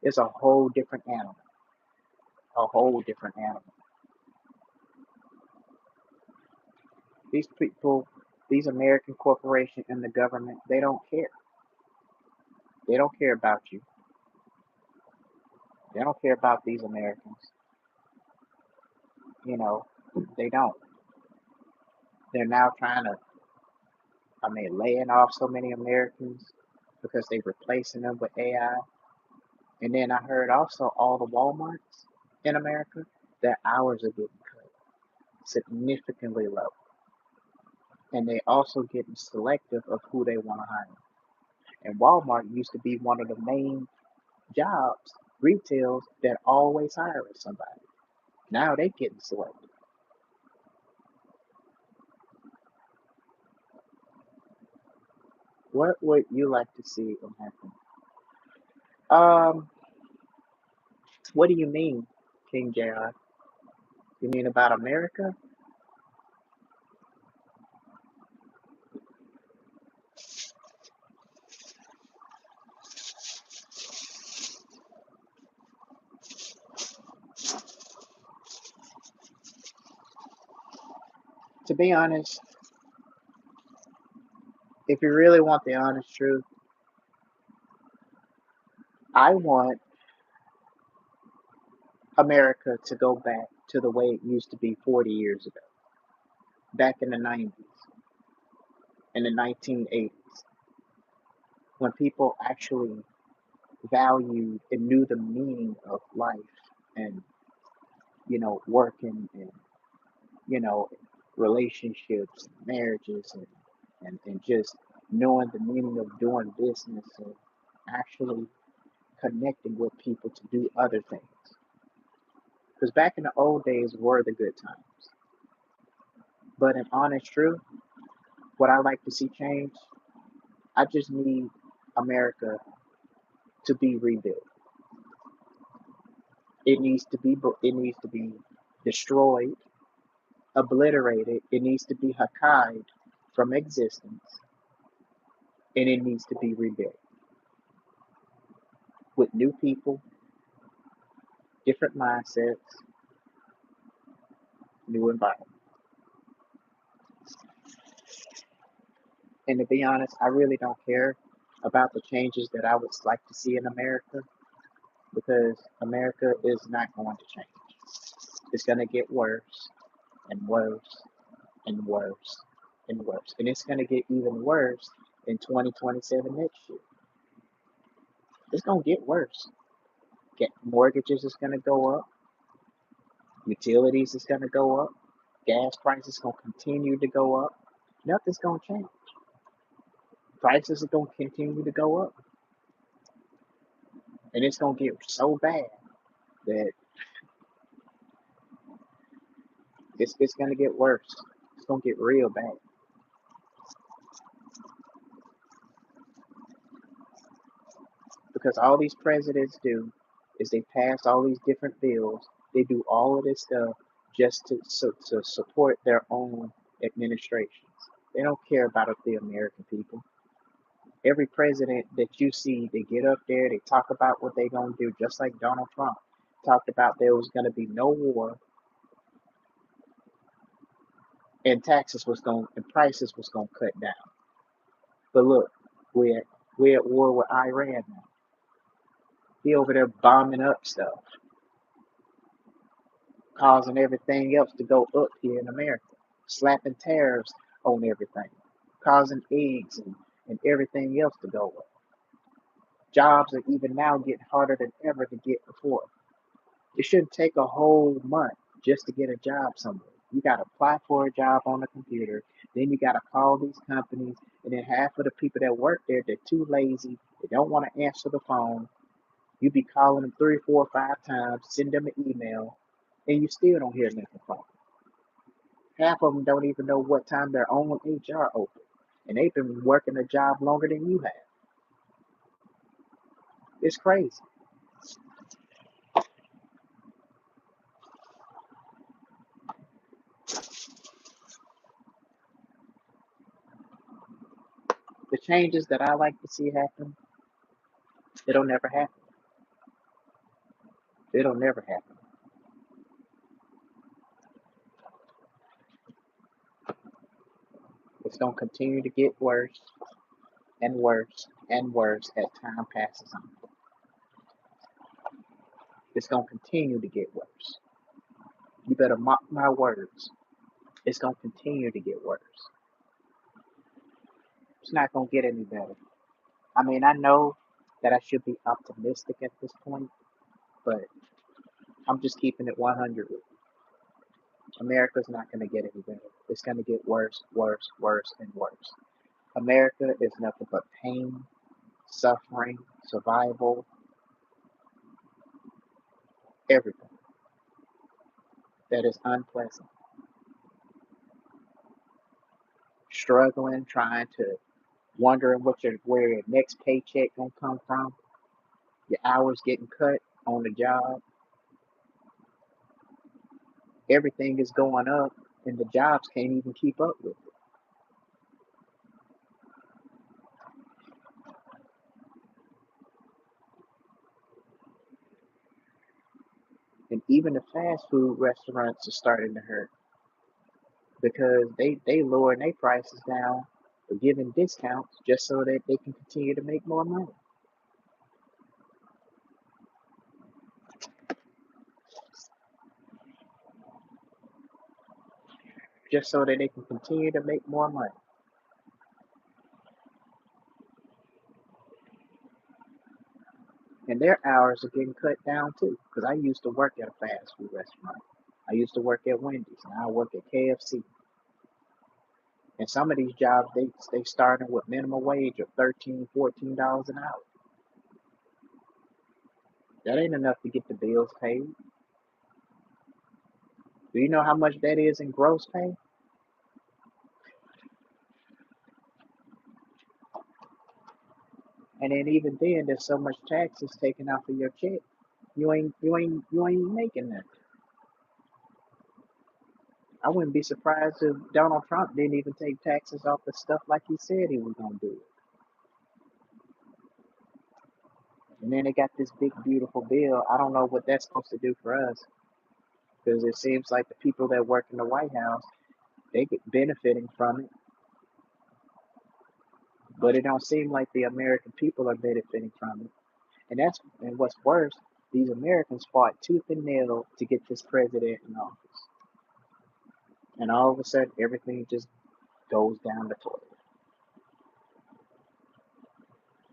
it's a whole different animal. A whole different animal. These people, these American corporations and the government, they don't care. They don't care about you. They don't care about these Americans. You know, they don't. They're now trying to, laying off so many Americans because they're replacing them with AI. And then I heard also all the Walmarts in America, their hours are getting cut significantly low. And they also getting selective of who they want to hire. And Walmart used to be one of the main jobs, retails that always hiring somebody. Now they getting selected. What would you like to see happen? Um, what do you mean, King JR? You mean about America? To be honest, if you really want the honest truth, I want America to go back to the way it used to be 40 years ago, back in the 90s, in the 1980s, when people actually valued and knew the meaning of life and, working and, you know, relationships, marriages, and just knowing the meaning of doing business and actually connecting with people to do other things. Because back in the old days were the good times. But in honest truth, what I like to see change, I just need America to be rebuilt. It needs to be destroyed, obliterated. It needs to be hacked from existence, and it needs to be rebuilt with new people, different mindsets, new environment. And to be honest, I really don't care about the changes that I would like to see in America because America is not going to change. It's going to get worse and worse and worse and worse. And it's going to get even worse in 2027 next year. It's going to get worse. Get mortgages is going to go up, utilities is going to go up, gas prices going to continue to go up. Nothing's going to change. Prices are going to continue to go up. And it's going to get so bad that it's going to get worse. It's going to get real bad. Because all these presidents do is they pass all these different bills. They do all of this stuff just to support their own administrations. They don't care about the American people. Every president that you see, they get up there, they talk about what they're going to do, just like Donald Trump talked about there was going to be no war and prices was going to cut down. But look, we're we're at war with Iran now. He over there bombing up stuff, causing everything else to go up here in America, slapping tariffs on everything, causing eggs and everything else to go up. Jobs are even now getting harder than ever to get before. It shouldn't take a whole month just to get a job somewhere. You got to apply for a job on the computer. Then you got to call these companies. And then half of the people that work there, they're too lazy. They don't want to answer the phone. You be calling them 3, 4, 5 times, send them an email, and you still don't hear nothing from them. Half of them don't even know what time their own HR open. And they've been working a job longer than you have. It's crazy. The changes that I like to see happen, it'll never happen. It'll never happen. It's going to continue to get worse and worse and worse as time passes on. It's going to continue to get worse. You better mark my words. It's going to continue to get worse. It's not going to get any better. I mean, I know that I should be optimistic at this point, but I'm just keeping it 100 with you. America's not going to get any better. It's going to get worse, worse, worse, and worse. America is nothing but pain, suffering, survival, everything that is unpleasant. Struggling, trying to wondering where your next paycheck gonna come from. Your hours getting cut on the job. Everything is going up, and the jobs can't even keep up with it. And even the fast food restaurants are starting to hurt because they lowering their prices down or giving discounts just so that they can continue to make more money. Just so that they can continue to make more money. And their hours are getting cut down too. Because I used to work at a fast food restaurant. I used to work at Wendy's. Now I work at KFC. And some of these jobs, they starting with minimum wage of $13, $14 an hour. That ain't enough to get the bills paid. Do you know how much that is in gross pay? And then even then, there's so much taxes taken off of your check. You ain't making that. I wouldn't be surprised if Donald Trump didn't even take taxes off the stuff like he said he was gonna do. And then they got this big beautiful bill. I don't know what that's supposed to do for us because it seems like the people that work in the White House they get benefiting from it, but it don't seem like the American people are benefiting from it. And what's worse, these Americans fought tooth and nail to get this president in office, and all of a sudden everything just goes down the toilet.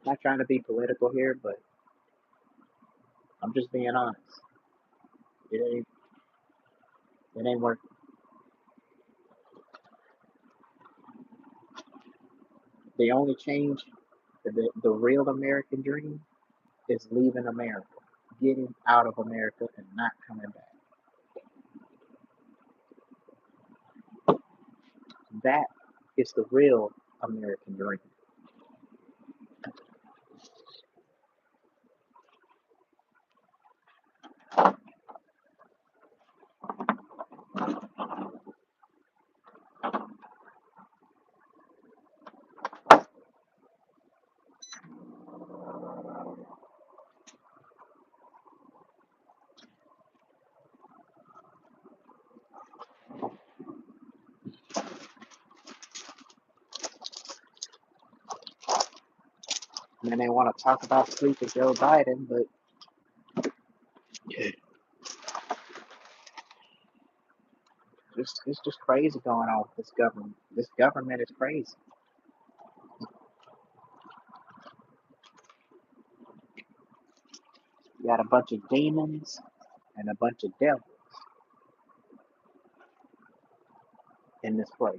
I'm not trying to be political here, but I'm just being honest. It ain't it ain't working. The only change, the real American dream, is leaving America, getting out of America, and not coming back. That is the real American dream. And they want to talk about sleeping Joe Biden, but it's just crazy going on with this government. This government is crazy. You got a bunch of demons and a bunch of devils. in this place.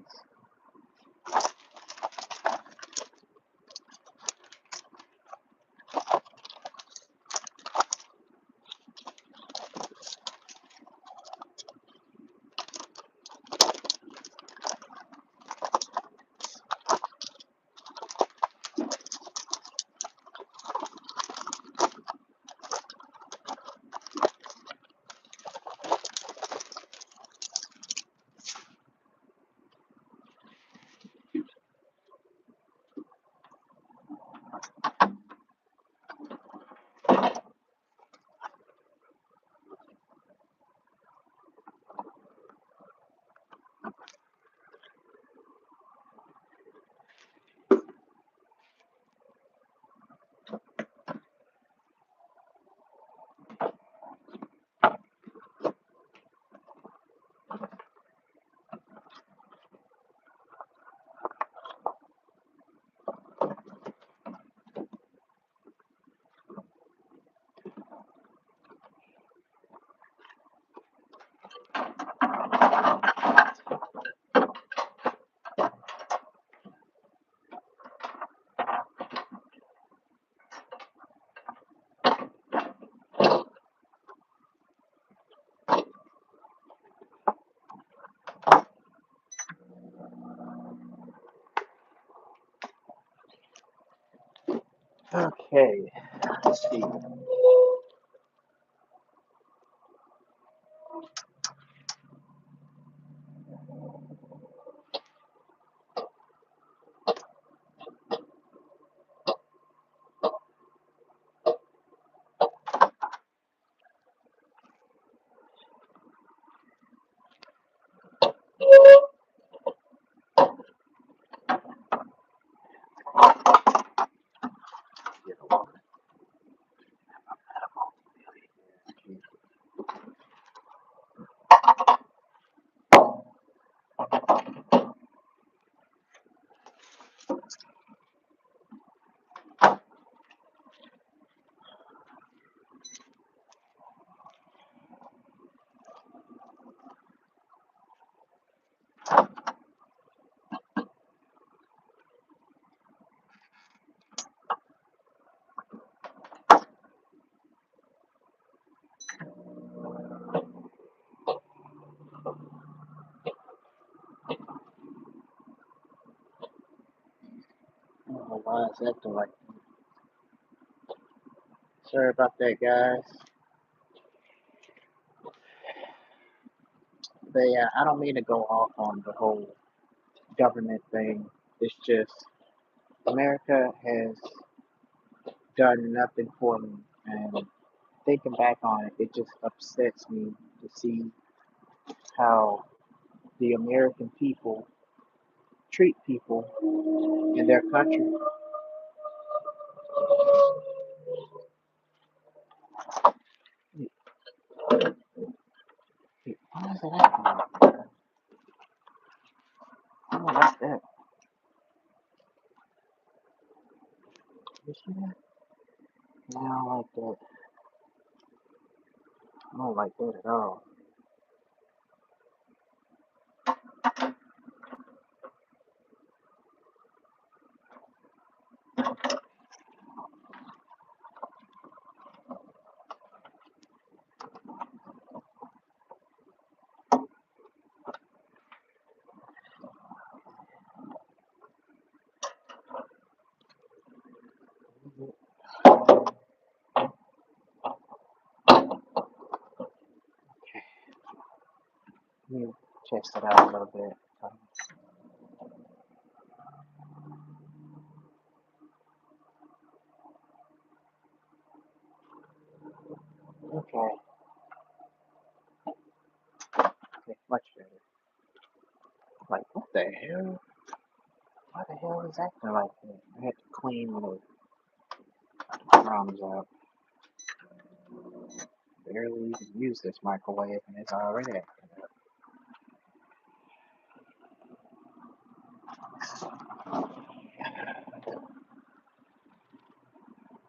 Okay, let's see. I don't know why it's acting like that. Sorry about that, guys. But yeah, I don't mean to go off on the whole government thing. It's just America has done nothing for me, and thinking back on it, it just upsets me to see how the American people treat people in their country. Why is it acting like that? I don't like that. You see that? No, I don't like that. I don't like that at all. Let me test it out a little bit. Okay, okay, much better. Like, what the hell? Why the hell is acting like that? I had to clean the crumbs out. Barely even use this microwave and it's already acting up.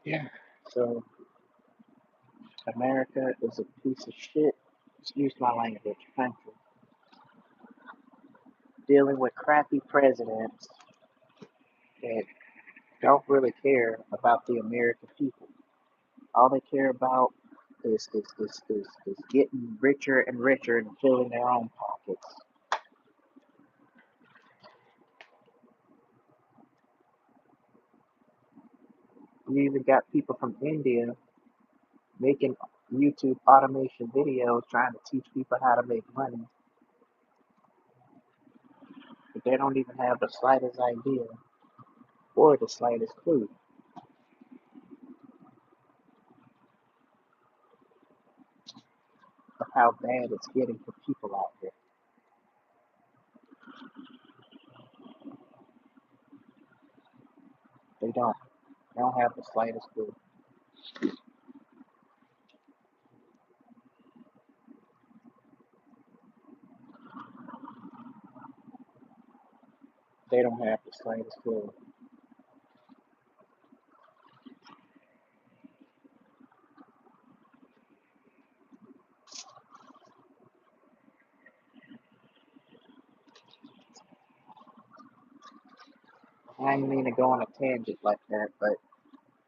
Yeah, so America is a piece of shit. Excuse my language, thank you. dealing with crappy presidents that don't really care about the American people. All they care about is getting richer and richer and filling their own pockets. You even got people from India making YouTube automation videos trying to teach people how to make money, but they don't even have the slightest idea or the slightest clue of how bad it's getting for people out there. They don't. They don't have the slightest clue. They don't have the slightest clue. I didn't mean to go on a tangent like that, but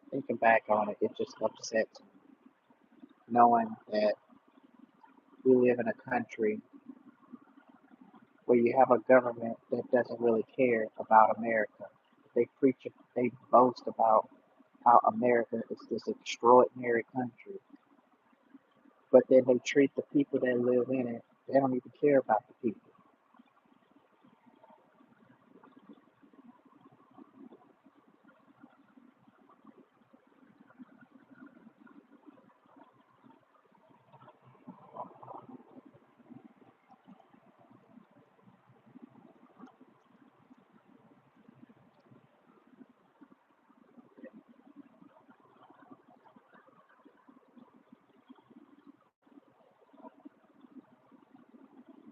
thinking back on it, it just upsets me knowing that we live in a country where you have a government that doesn't really care about America. They boast about how America is this extraordinary country, but then they treat the people that live in it, they don't even care about the people.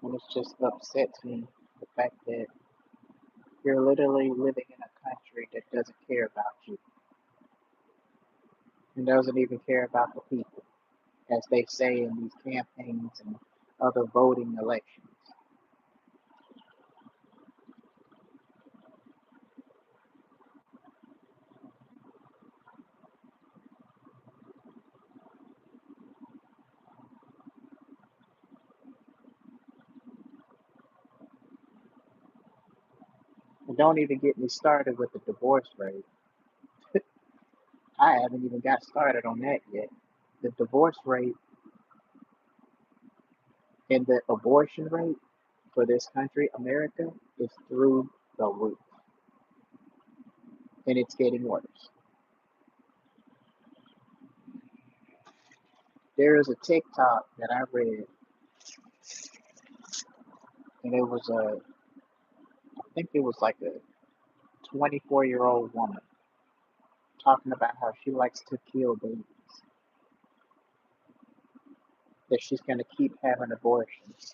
And it just upsets me the fact that you're literally living in a country that doesn't care about you and doesn't even care about the people, as they say in these campaigns and other voting elections. And don't even get me started with the divorce rate. I haven't even got started on that yet. The divorce rate and the abortion rate for this country, America, is through the roof. And it's getting worse. There is a TikTok that I read, and it was I think it was like a 24-year-old woman talking about how she likes to kill babies, that she's going to keep having abortions.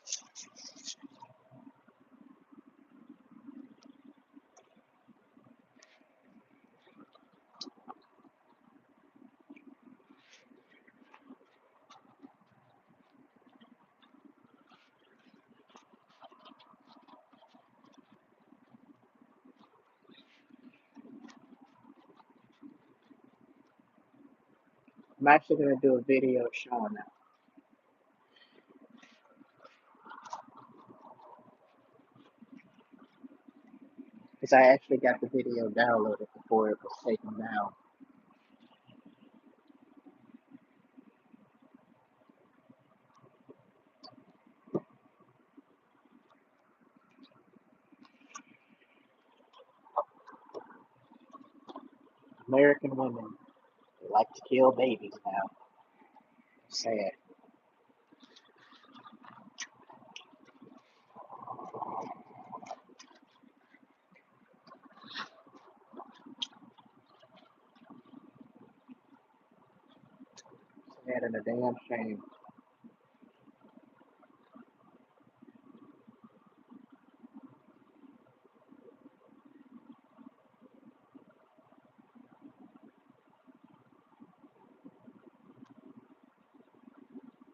I'm actually going to do a video showing that because I actually got the video downloaded before it was taken down. American women, they like to kill babies now. Sad. Sad and a damn shame.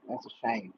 That's a shame.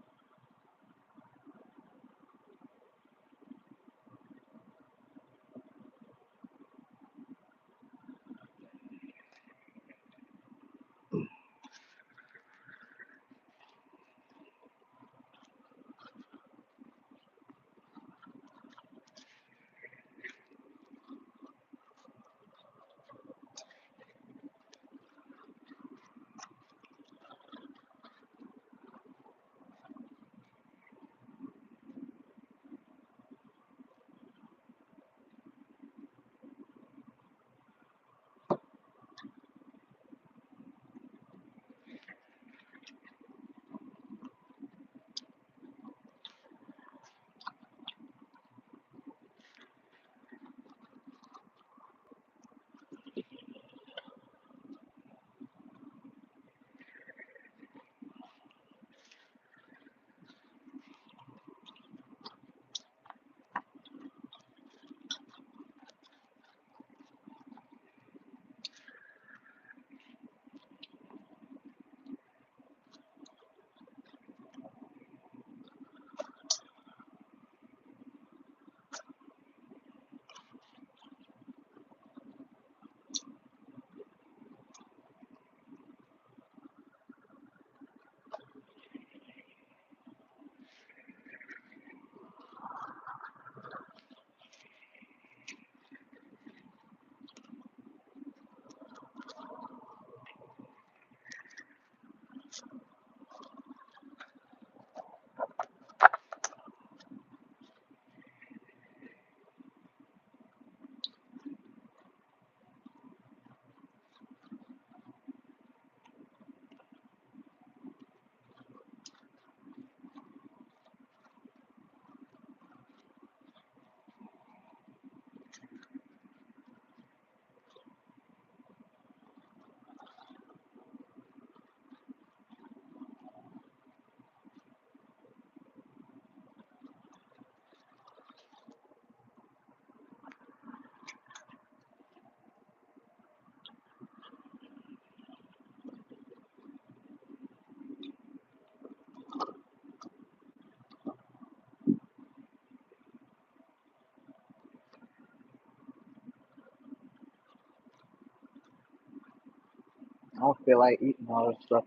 don't feel like eating all this stuff,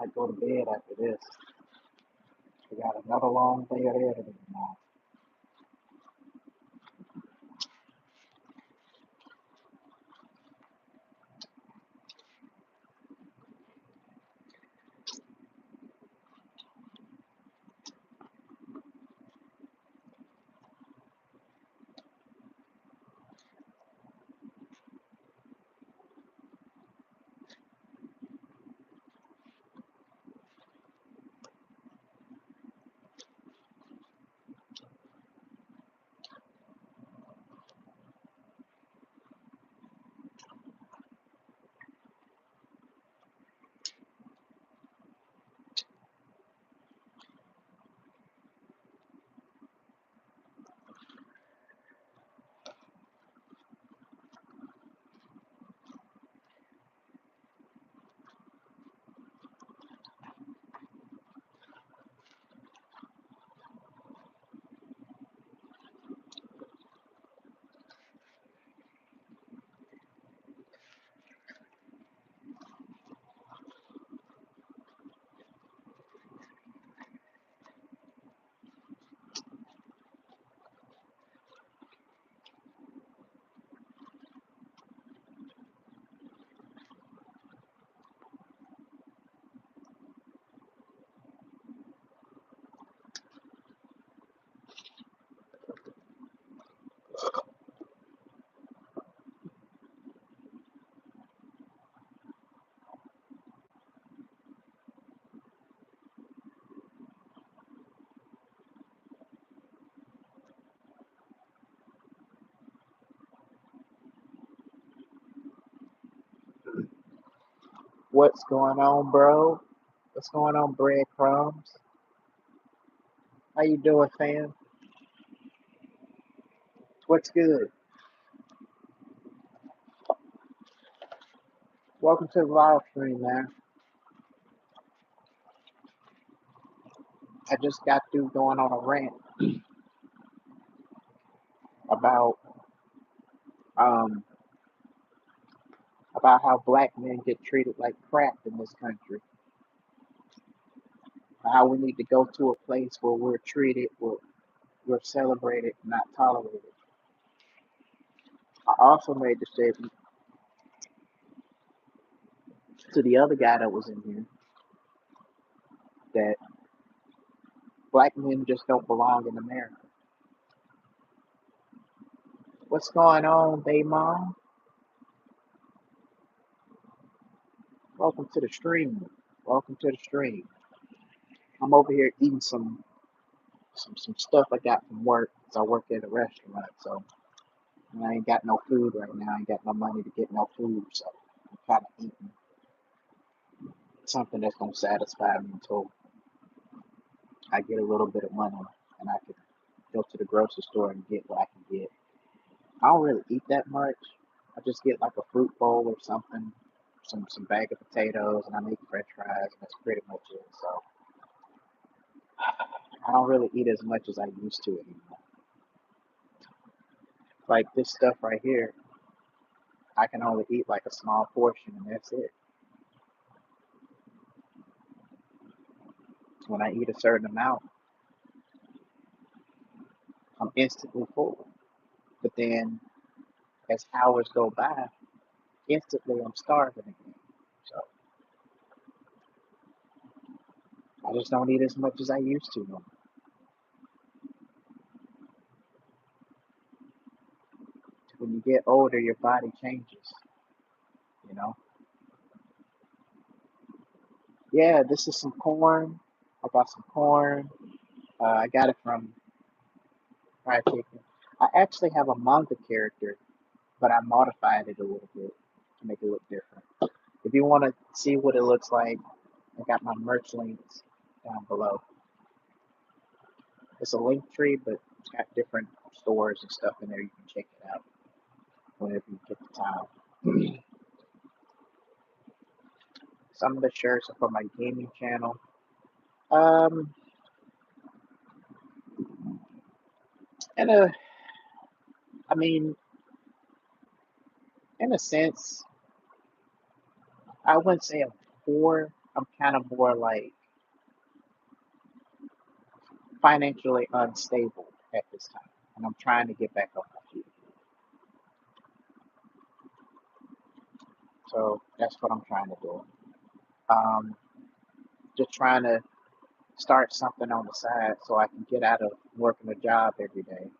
I go to bed after this. We got another long day of editing tomorrow. What's going on, bro? What's going on, breadcrumbs? How you doing, fam? What's good? Welcome to the live stream, man. I just got through going on a rant about um about how black men get treated like crap in this country. How we need to go to a place where we're treated, where we're celebrated, not tolerated. I also made the statement to the other guy that was in here that black men just don't belong in America. What's going on, baby mom? Welcome to the stream. Welcome to the stream. I'm over here eating some stuff I got from work because I work at a restaurant. So I ain't got no food right now. I ain't got no money to get no food. So I'm kind of eating something that's gonna satisfy me until I get a little bit of money and I can go to the grocery store and get what I can get. I don't really eat that much. I just get like a fruit bowl or something, some bag of potatoes, and I make French fries, and that's pretty much it. So I don't really eat as much as I used to anymore. Like this stuff right here, I can only eat like a small portion, and that's it. When I eat a certain amount, I'm instantly full. But then as hours go by, instantly I'm starving again. So I just don't eat as much as I used to. When you get older, your body changes, you know? Yeah, this is some corn. I got some corn. I got it from Fried Chicken. I actually have a manga character, but I modified it a little bit to make it look different. If you want to see what it looks like, I got my merch links down below. It's a link tree, but it's got different stores and stuff in there. You can check it out whenever you get the time. Some of the shirts are for my gaming channel. Um, and I mean, in a sense, I wouldn't say I'm poor. I'm kind of more like financially unstable at this time, and I'm trying to get back on my feet. So that's what I'm trying to do. Um, just trying to start something on the side so I can get out of working a job every day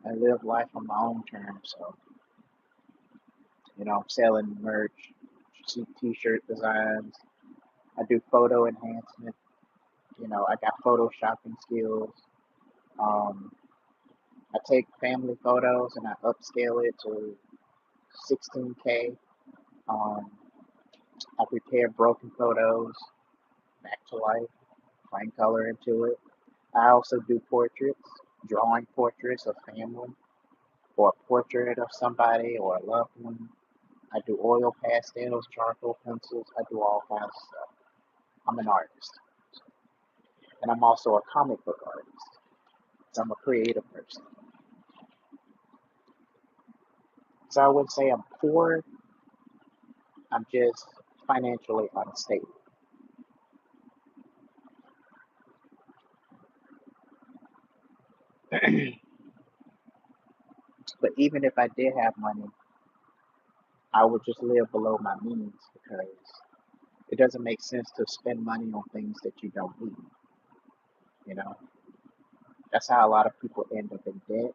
and live life on my own terms. So, I'm selling merch, t-shirt designs. I do photo enhancement. I got photoshopping skills. Um, I take family photos and I upscale it to 16K. Um, I prepare broken photos back to life, bring color into it. I also do portraits, drawing portraits of family or a portrait of somebody or a loved one. I do oil pastels, charcoal pencils. I do all kinds of stuff. I'm an artist, and I'm also a comic book artist. So I'm a creative person. So I would say I'm poor. I'm just financially unstable. But even if I did have money, I would just live below my means because it doesn't make sense to spend money on things that you don't need. You know, that's how a lot of people end up in debt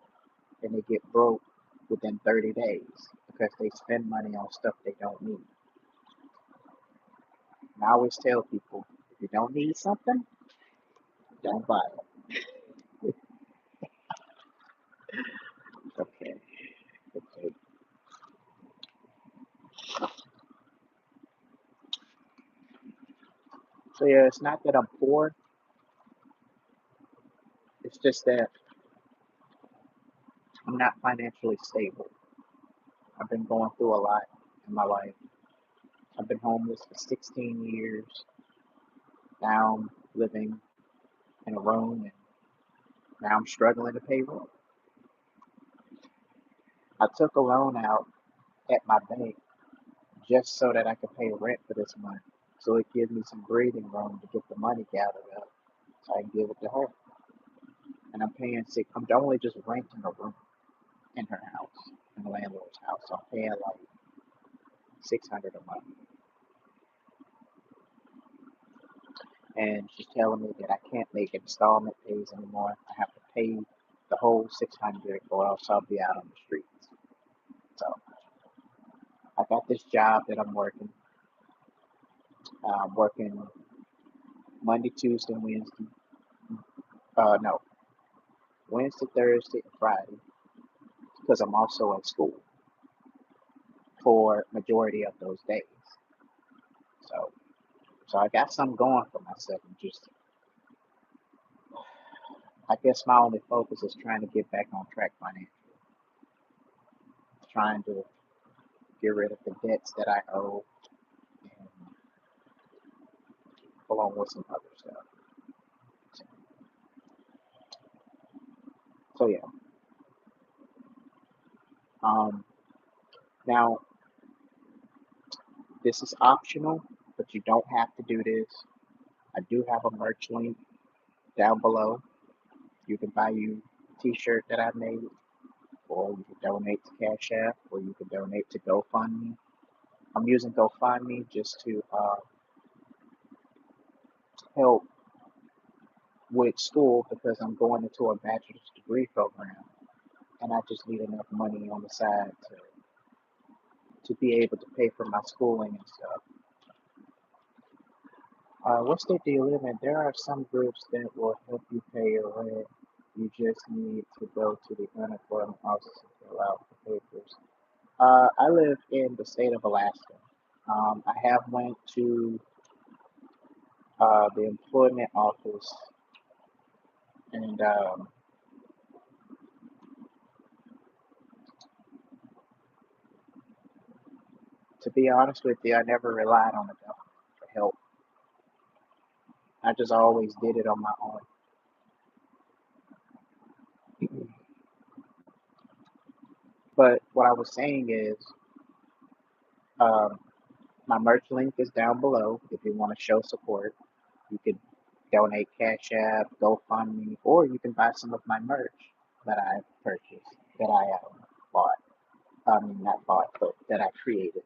and they get broke within 30 days because they spend money on stuff they don't need. And I always tell people, if you don't need something, don't buy it. Okay. Okay. So yeah, it's not that I'm poor. It's just that I'm not financially stable. I've been going through a lot in my life. I've been homeless for 16 years. Now I'm living in a room and now I'm struggling to pay rent. I took a loan out at my bank just so that I could pay rent for this month. So it gives me some breathing room to get the money gathered up so I can give it to her. And I'm paying six. I'm only just renting a room in her house, in the landlord's house. So I'm paying like 600 a month. And she's telling me that I can't make installment pays anymore. I have to pay the whole 600 or else I'll be out on the streets. So I got this job that I'm working. I'm working Monday, Tuesday, Wednesday. No, Wednesday, Thursday, and Friday because I'm also in school for majority of those days. So, so I got something going for myself. And just, I guess my only focus is trying to get back on track financially, trying to get rid of the debts that I owe, and along with some other stuff. So yeah. Um, Now this is optional, but you don't have to do this. I do have a merch link down below. You can buy you a t-shirt that I made, or you can donate to Cash App, or you can donate to GoFundMe. I'm using GoFundMe just to help with school because I'm going into a bachelor's degree program, and I just need enough money on the side to be able to pay for my schooling and stuff. What state do you live in? There are some groups that will help you pay your rent. You just need to go to the unemployment office and fill out the papers. I live in the state of Alaska. I have went to the employment office, and to be honest with you, I never relied on the government for help. I just always did it on my own. But what I was saying is, um, my merch link is down below. If you want to show support, you could donate Cash App, GoFundMe, or you can buy some of my merch that I purchased, that I bought. I mean, not bought, but that I created.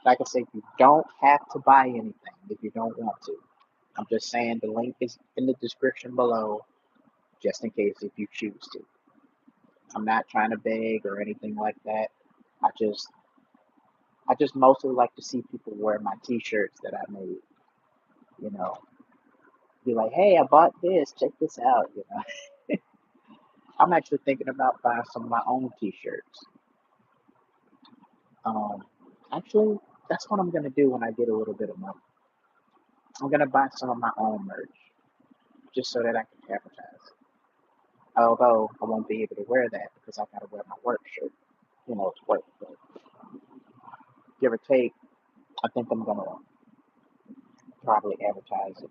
Like I said, you don't have to buy anything if you don't want to. I'm just saying the link is in the description below, just in case if you choose to. I'm not trying to beg or anything like that. I just I just mostly like to see people wear my t-shirts that I made, you know. Be like, hey, I bought this, check this out, you know. I'm actually thinking about buying some of my own t-shirts. Um, actually, that's what I'm gonna do when I get a little bit of money. I'm gonna buy some of my own merch just so that I can advertise. Although I won't be able to wear that because I gotta wear my work shirt. You know, it's work. But give or take, I think I'm gonna probably advertise it.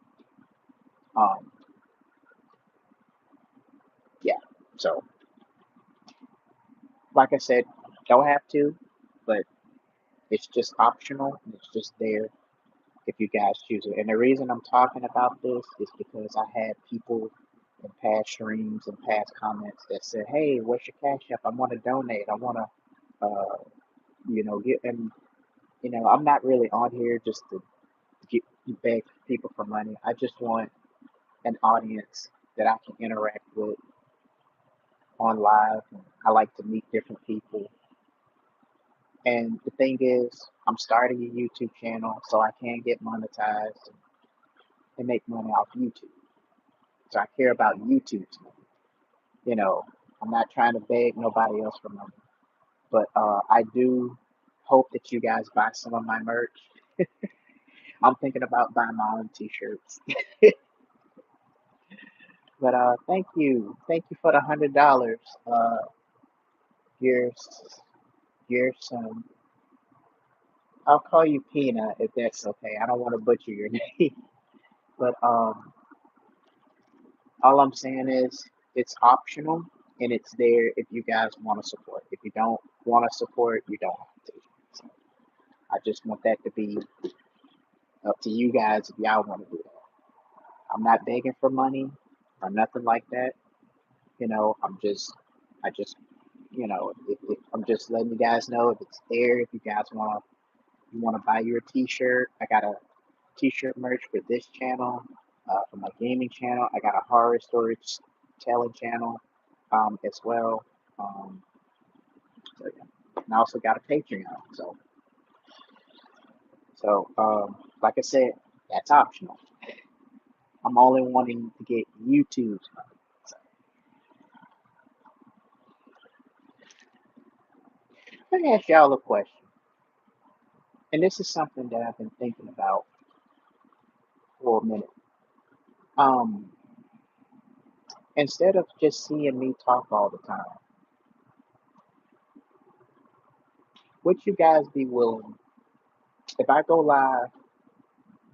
Um, yeah. So, like I said, don't have to, but it's just optional. And it's just there if you guys choose it. And the reason I'm talking about this is because I had people in past streams and past comments that said, "Hey, what's your cash app? I want to donate. I want to, get." And I'm not really on here just to get beg people for money. I just want an audience that I can interact with on live. I like to meet different people. And the thing is, I'm starting a YouTube channel so I can get monetized and make money off YouTube. So I care about YouTube's money. You know, I'm not trying to beg nobody else for money, but I do hope that you guys buy some of my merch. I'm thinking about buying my own T-shirts. But thank you for the $100. Your your son. I'll call you Pina if that's okay. I don't want to butcher your name, but all I'm saying is it's optional and it's there if you guys want to support. If you don't want to support, you don't have to. So I just want that to be up to you guys if y'all want to do that. I'm not begging for money or nothing like that. I just, if I'm just letting you guys know if it's there. If you want to buy your T-shirt, I got a T-shirt merch for this channel, for my gaming channel. I got a horror story telling channel, as well. Um, so yeah. And I also got a Patreon. Like I said, that's optional. I'm only wanting to get YouTube's money. So let me ask y'all a question, and this is something that I've been thinking about for a minute. Um, Instead of just seeing me talk all the time, would you guys be willing if I go live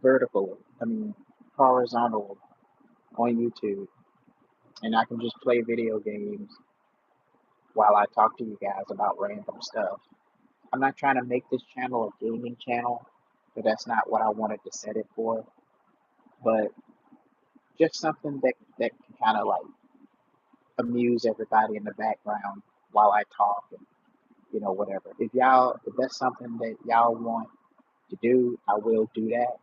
vertically? I mean, horizontal on YouTube, and I can just play video games while I talk to you guys about random stuff. I'm not trying to make this channel a gaming channel, but that's not what I wanted to set it for. But just something that can kind of like amuse everybody in the background while I talk and whatever. If that's something that y'all want to do, I will do that.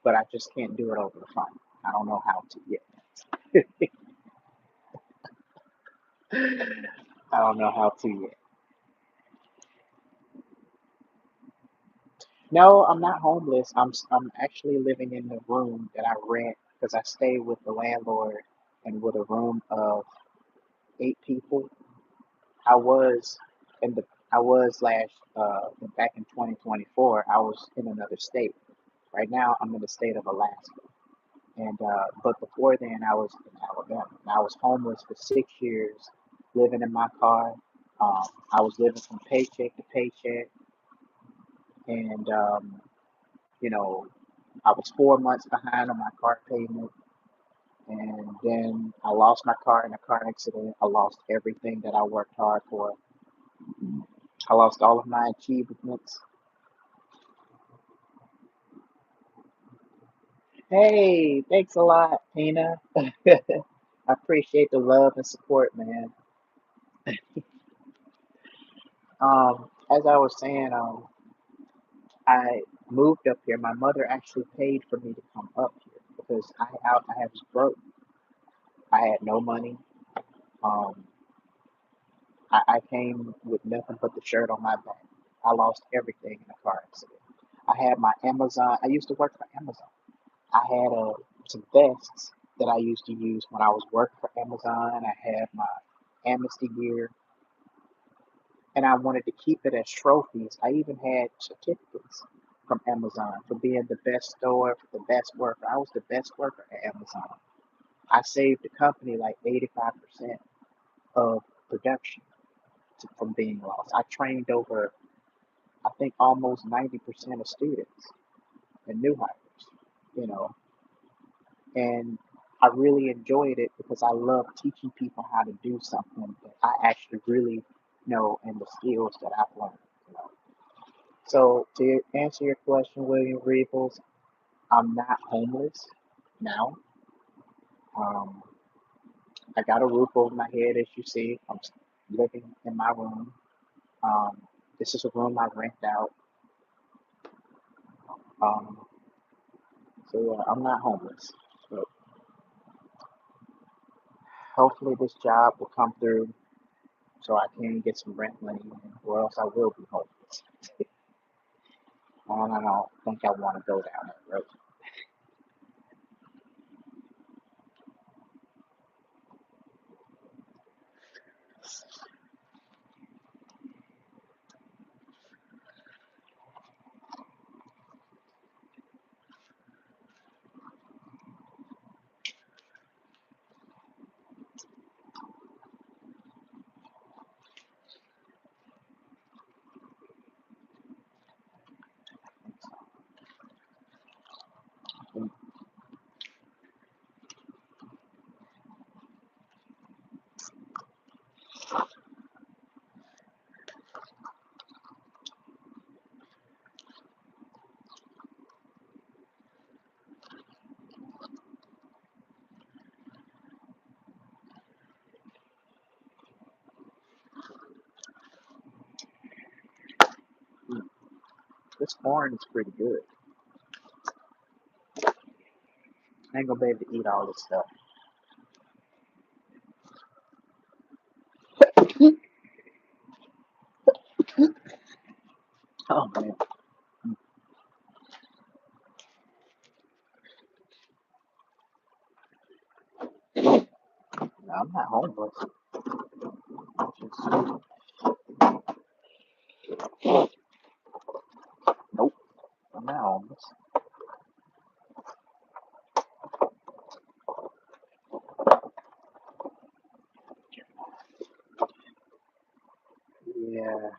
But I just can't do it over the phone. I don't know how to yet. I don't know how to yet. No, I'm not homeless. I'm actually living in the room that I rent because I stay with the landlord and with a room of 8 people. I was in the I was last back in 2024. I was in another state. Right now, I'm in the state of Alaska. And but before then, I was in Alabama. And I was homeless for 6 years, living in my car. I was living from paycheck to paycheck, and you know, I was 4 months behind on my car payment, And then I lost my car in a car accident. I lost everything that I worked hard for. I lost all of my achievements. Hey, thanks a lot, Tina. I appreciate the love and support, man. As I was saying, I moved up here. My mother actually paid for me to come up here because I was broke. I had no money. Um, I came with nothing but the shirt on my back. I lost everything in a car accident. I had my Amazon. I used to work for Amazon. I had some vests that I used to use when I was working for Amazon. I had my amnesty gear, and I wanted to keep it as trophies. I even had certificates from Amazon for being the best store, the best worker. I was the best worker at Amazon. I saved the company like 85% of production from being lost. I trained over, I think, almost 90% of students and new hires, you know, and I really enjoyed it because I love teaching people how to do something that I actually really know and the skills that I've learned, you know. So to answer your question, William Rebels, I'm not homeless now. Um, I got a roof over my head, as you see. I'm living in my room. Um, this is a room I rent out. Um, so yeah, I'm not homeless. But hopefully this job will come through so I can get some rent money, or else I will be homeless. And I don't think I want to go down that road. This corn is pretty good. I ain't gonna be able to eat all this stuff. Oh man, no, I'm not homeless. Just, nope, I'm not homeless. Yeah,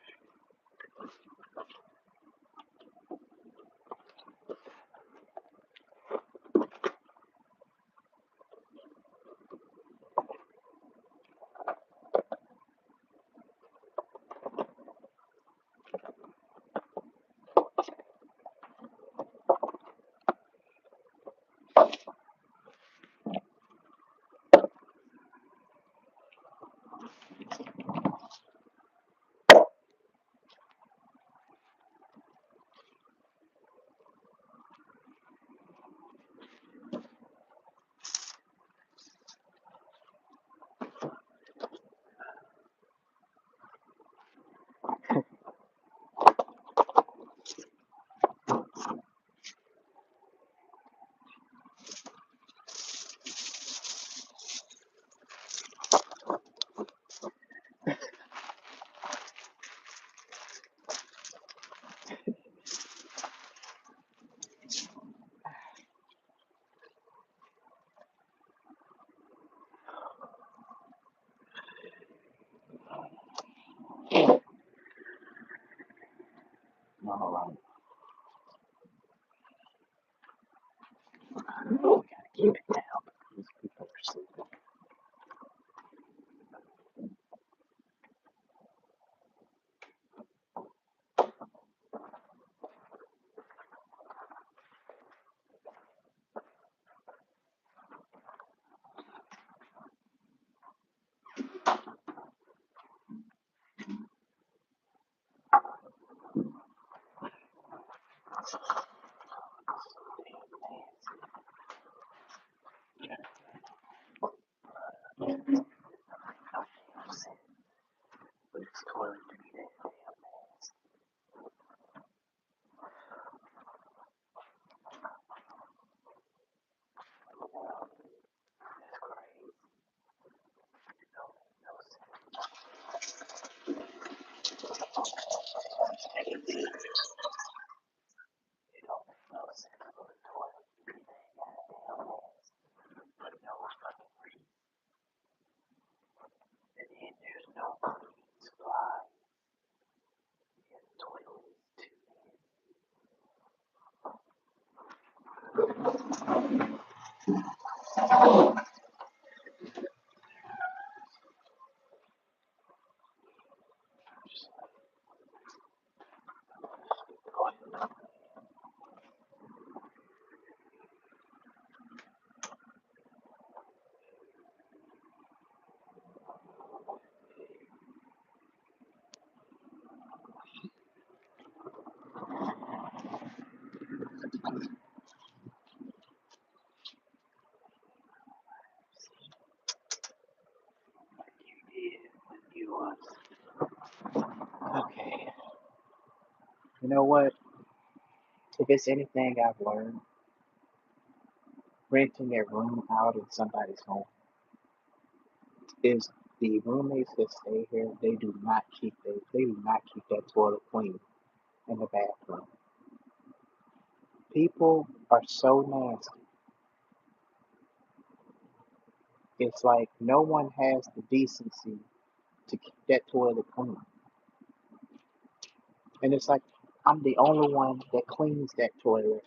all right. I gotta keep it down. Okay. You know what? If it's anything I've learned, renting a room out in somebody's home is the roommates that stay here, they do not keep that toilet clean in the bathroom. People are so nasty. It's like no one has the decency to keep that toilet clean. And it's like I'm the only one that cleans that toilet,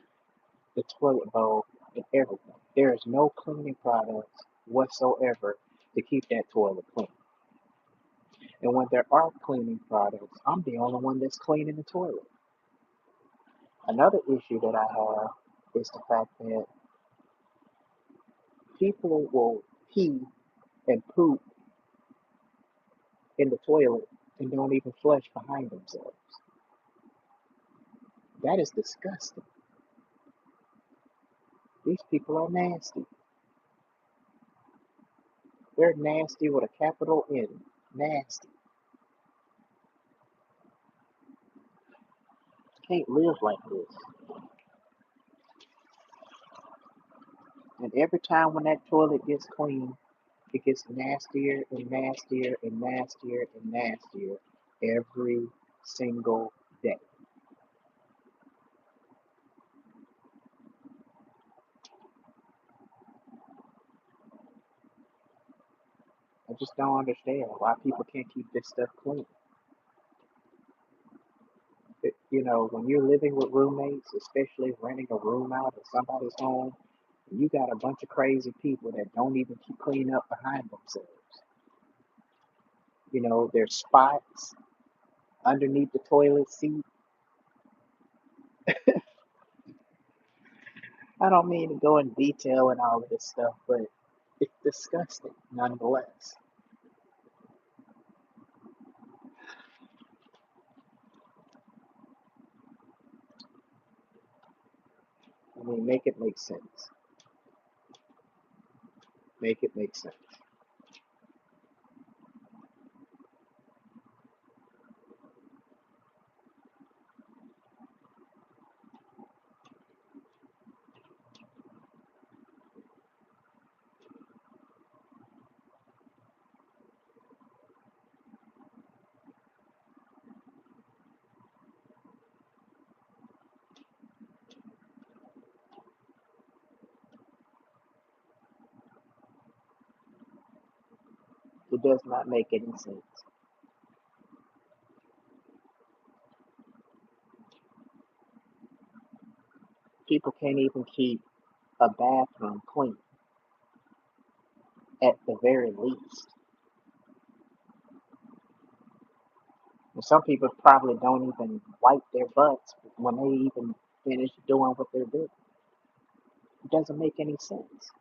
the toilet bowl, and everything. There is no cleaning products whatsoever to keep that toilet clean. And when there are cleaning products, I'm the only one that's cleaning the toilet. Another issue that I have is the fact that people will pee and poop in the toilet and don't even flush behind themselves. That is disgusting. These people are nasty. They're nasty with a capital N. Nasty. Can't live like this. And every time when that toilet gets clean, it gets nastier and nastier and nastier and nastier every single day. I just don't understand why people can't keep this stuff clean. When you're living with roommates, especially renting a room out at somebody's home, you got a bunch of crazy people that don't even keep clean up behind themselves. There's spots underneath the toilet seat. I don't mean to go in detail and all of this stuff, but it's disgusting nonetheless. I mean, make it make sense. Make it make sense. It does not make any sense. People can't even keep a bathroom clean at the very least. And some people probably don't even wipe their butts when they even finish doing what they're doing. It doesn't make any sense.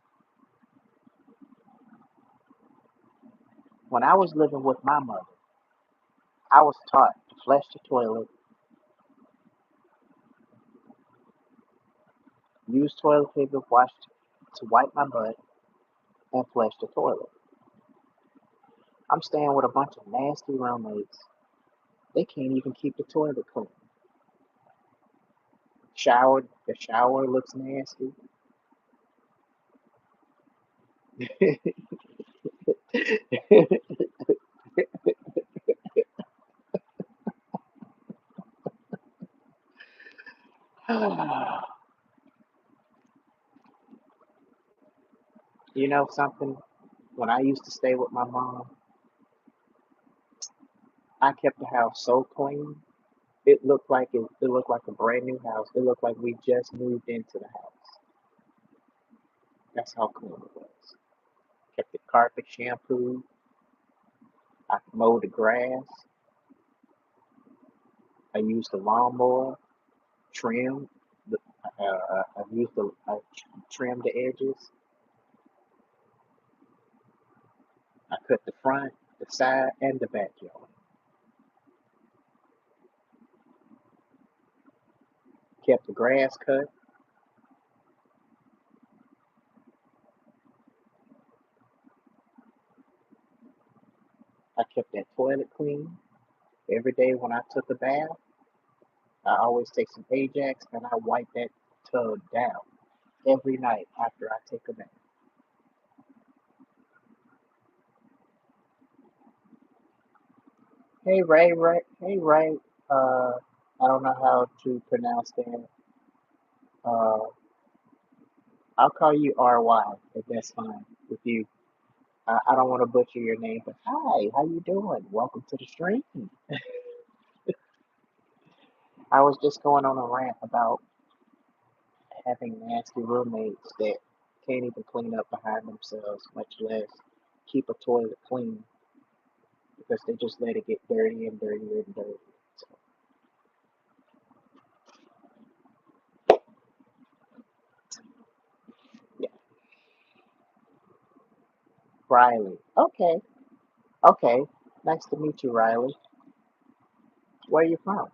When I was living with my mother, I was taught to flush the toilet Use toilet paper washed to wipe my butt and flush the toilet. I'm staying with a bunch of nasty roommates. They can't even keep the toilet clean. The shower looks nasty. You know something? When I used to stay with my mom, I kept the house so clean. It looked like a brand new house. It looked like we just moved into the house. That's how clean it was. Kept the carpet shampooed. I mowed the grass. I used the lawnmower, trimmed. The, I used the I trimmed the edges. I cut the front, the side, and the backyard. Kept the grass cut. I kept that toilet clean. Every day when I took a bath, I always take some Ajax and I wipe that tub down every night after I take a bath. Hey Ray. Uh, I don't know how to pronounce that. Uh, I'll call you RY if that's fine with you. I don't want to butcher your name, but hi, how you doing? Welcome to the stream. I was just going on a rant about having nasty roommates that can't even clean up behind themselves, much less keep a toilet clean because they just let it get dirty and dirtier and dirtier. So, yeah, Riley. Okay, okay. Nice to meet you, Riley. Where are you from?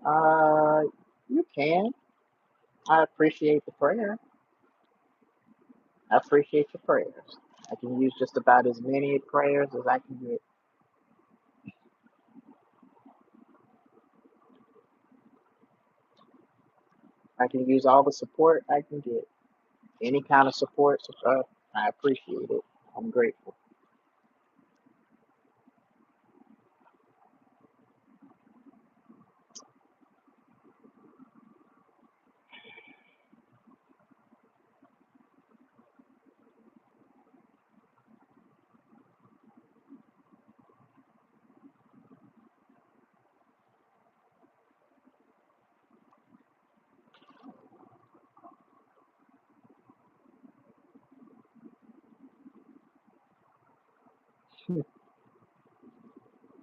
Uh, you can. I appreciate the prayer. I appreciate your prayers. I can use just about as many prayers as I can get. I can use all the support I can get. Any kind of support, I appreciate it. I'm grateful.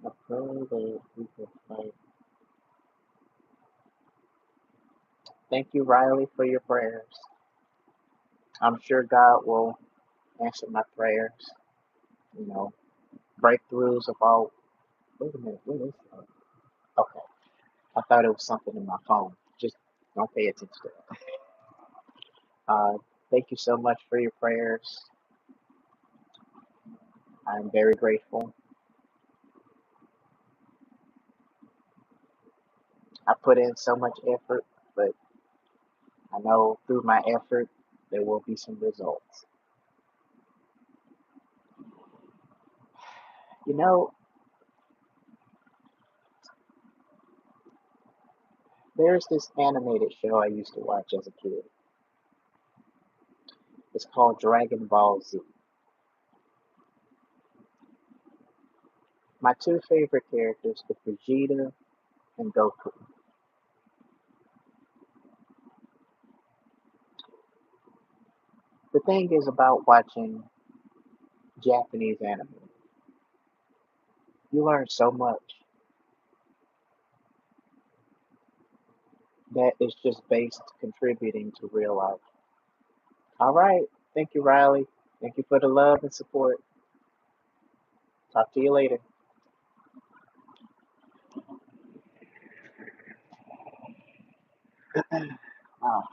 I pray that we can fight. Thank you, Riley, for your prayers. I'm sure God will answer my prayers. You know, breakthroughs about. Wait a minute, what is that? Okay, I thought it was something in my phone. Just don't pay attention to it. Thank you so much for your prayers. I'm very grateful. I put in so much effort, but I know through my effort there will be some results. You know, there's this animated show I used to watch as a kid. It's called Dragon Ball Z. My two favorite characters are Vegeta and Goku. The thing is about watching Japanese anime, you learn so much that is just based contributing to real life. All right. Thank you, Riley. Thank you for the love and support. Talk to you later. Wow.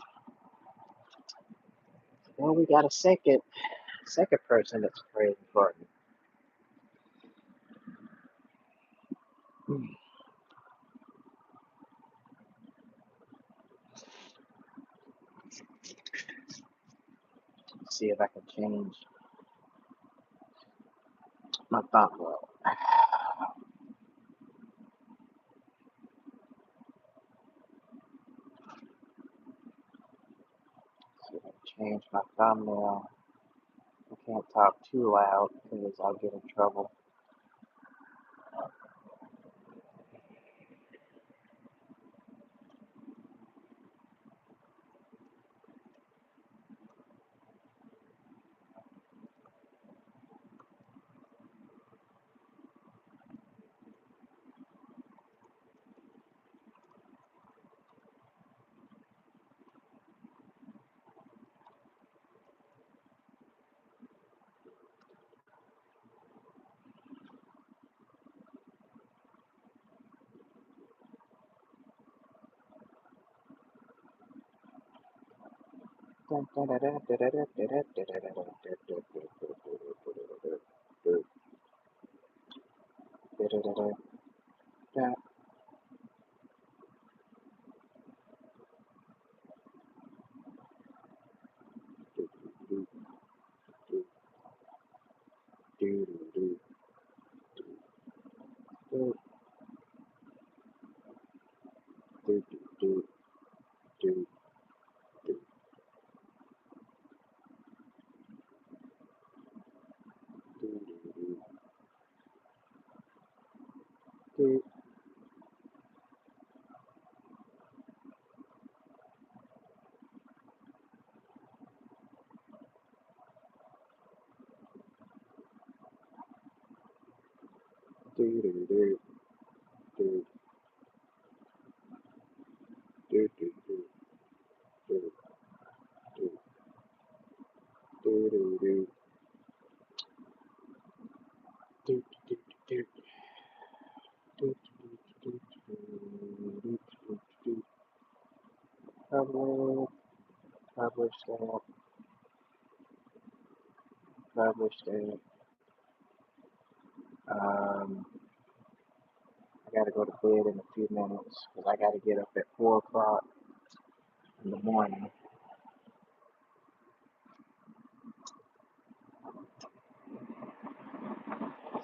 Well, we got a second person that's praying for me. Let's see if I can change my thumbnail. See if I can change my thumbnail. I can't talk too loud because I'll get in trouble. Publish that, publish that. I gotta go to bed in a few minutes because I gotta get up at 4 o'clock in the morning.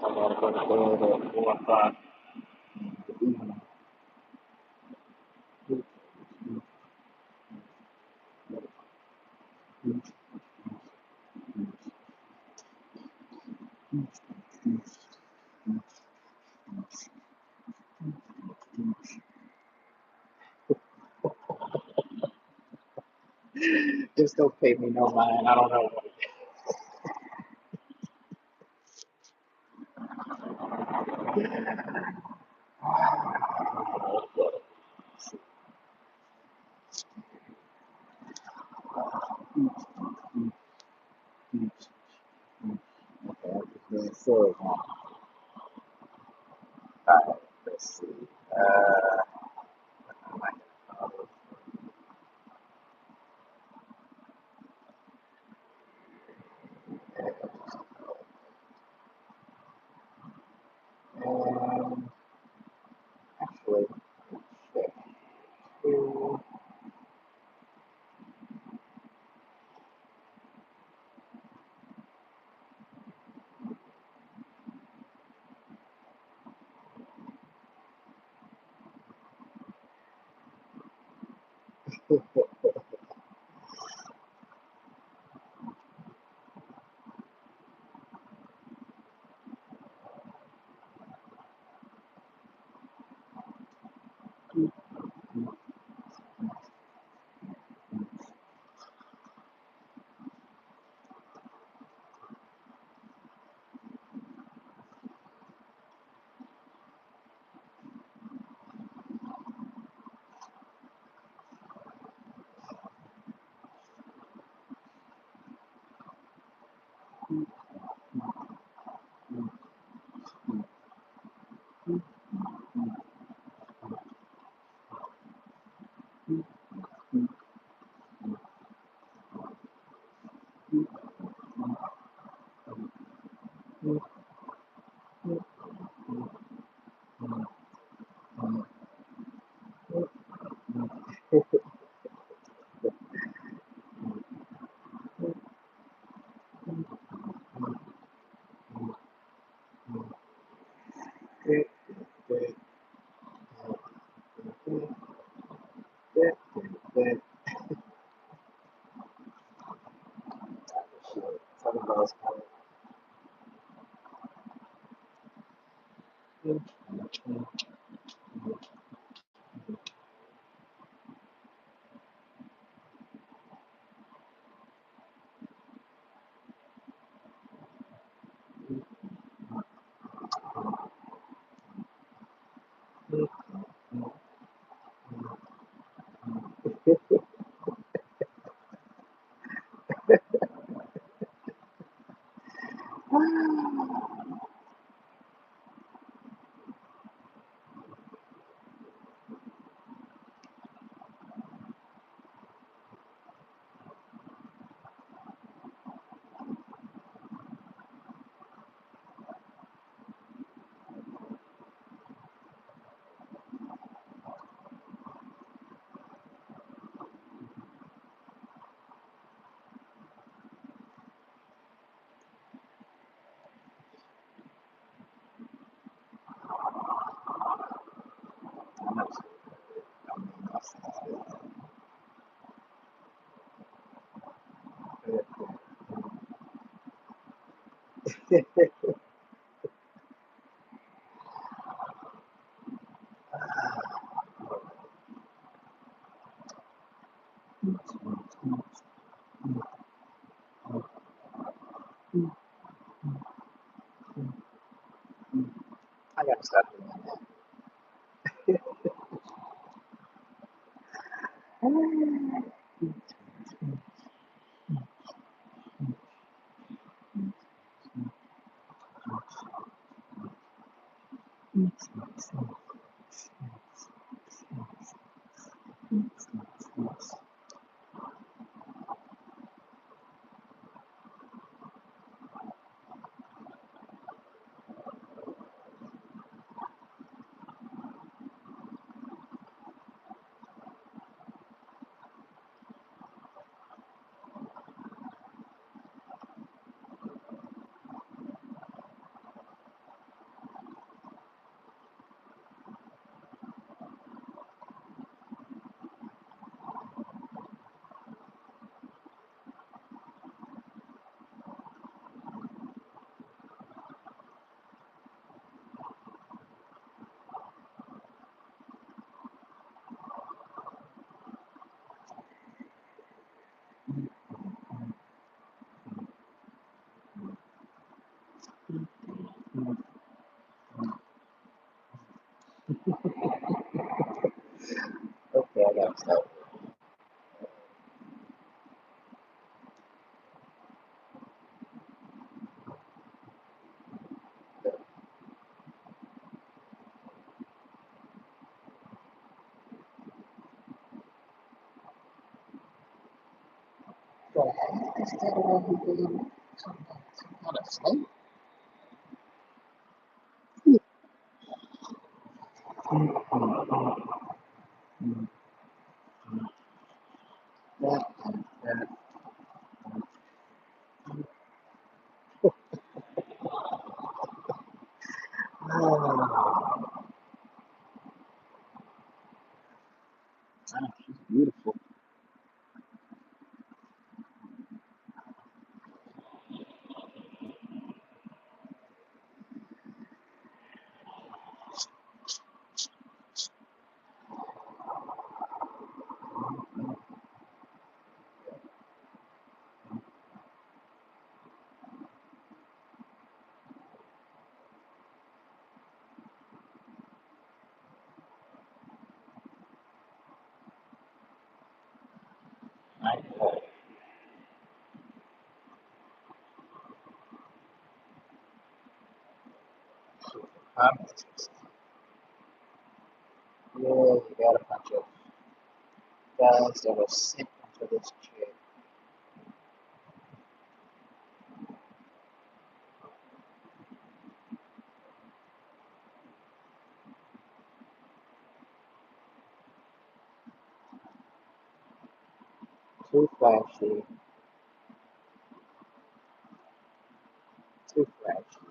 So I gotta go to bed at 4 o'clock in the evening. Just don't pay me no mind. I don't know what okay, I'm just being silly now. Alright, let's see. Um, actually, check here. I gotta stop doing that. Okay, I gotta stop. So, instead of what we doing, some kind of snake. That, that, oh, she's beautiful. I know. Homelessness. Yeah, you got a bunch of guys that were sent into this chair. Too flashy, too flashy.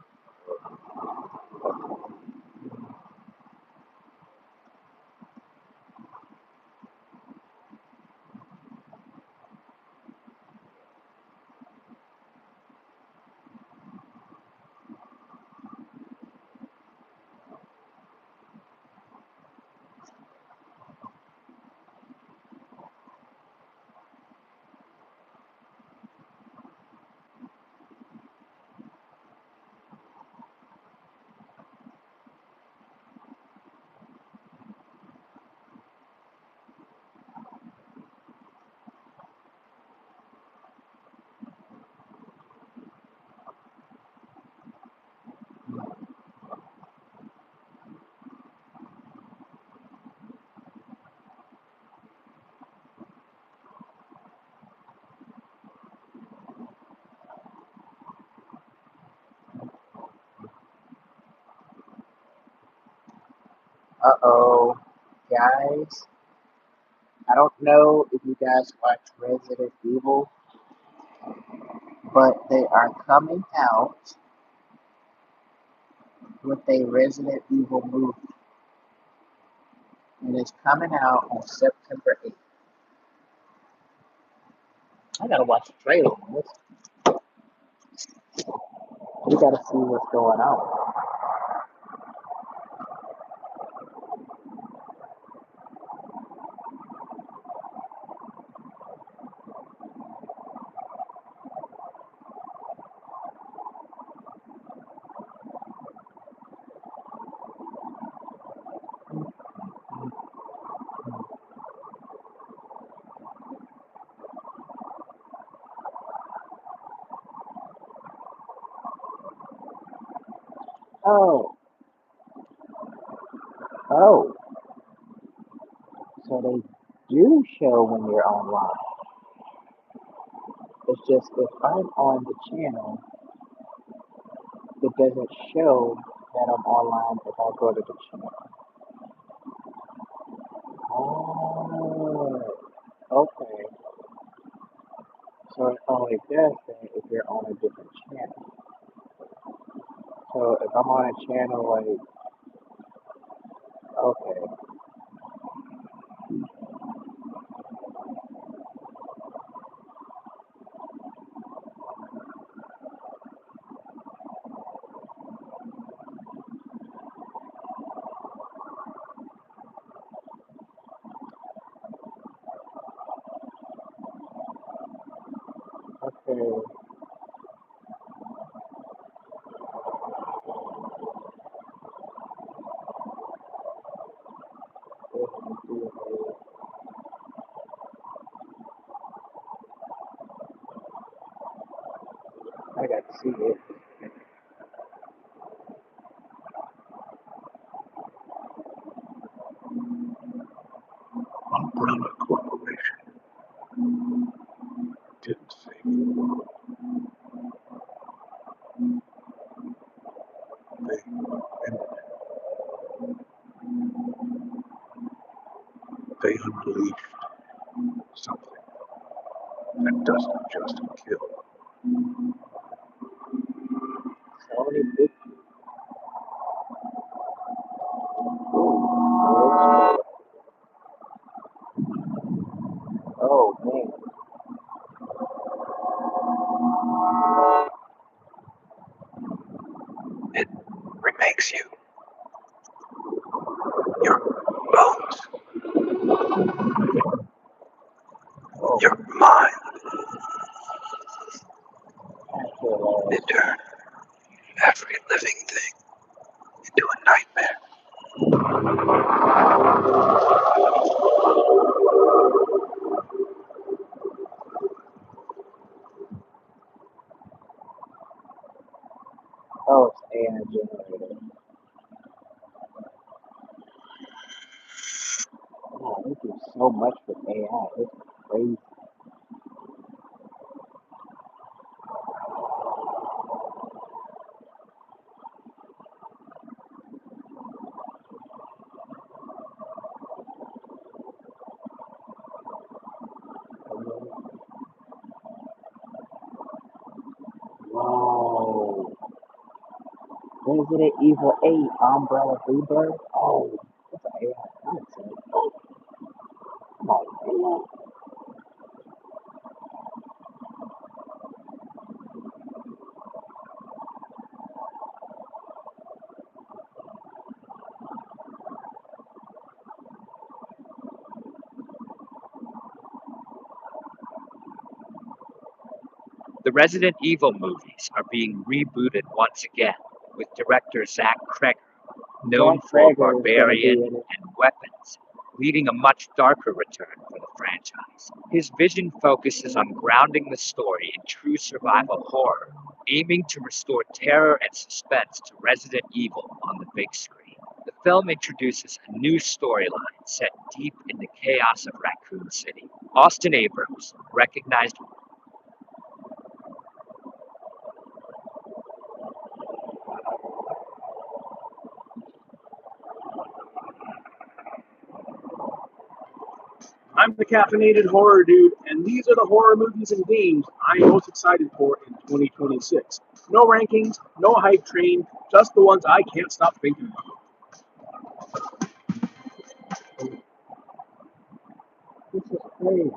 Uh-oh, guys. I don't know if you guys watch Resident Evil, but they are coming out with a Resident Evil movie, and it's coming out on September 8th. I gotta watch the trailer on this. We gotta see what's going on. Oh, oh, so they do show when you're online. It's just if I'm on the channel, it doesn't show that I'm online if I go to the channel. Oh, okay. So it only does that if you're on a different channel. So if I'm on a channel like, okay, okay, I got to see it. Umbrella Corporation didn't save the world. They ended it. They unleashed something that doesn't just kill. So many big, ooh, oh man, It remakes you. Your bones, oh, your mind. I feel It turned every living thing into a nightmare. oh, it's AI generated. Oh, they do so much with AI. It's crazy. Whoa. Resident Evil 8 Umbrella Rebirth? Oh, that's an AI concept. Come on, man. The Resident Evil movies are being rebooted once again with director Zach Cregger, known Jack for Trager is gonna Barbarian be in it. and Weapons, leading a much darker return for the franchise. His vision focuses on grounding the story in true survival horror, aiming to restore terror and suspense to Resident Evil on the big screen. The film introduces a new storyline set deep in the chaos of Raccoon City. Austin Abrams, recognized I'm the caffeinated horror dude, and these are the horror movies and games I am most excited for in 2026. No rankings, no hype train, just the ones I can't stop thinking about. This is crazy.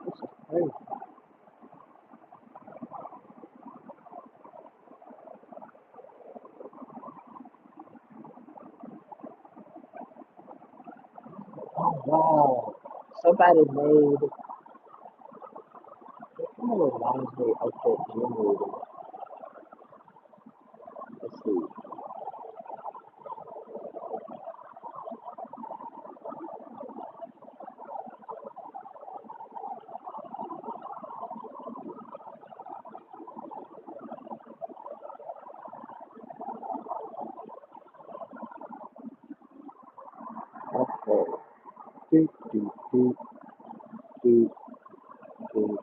This is crazy. Oh wow. Somebody made it kind of reminds me of that new movie. Let's see. Okay. Do, do, do, do, do.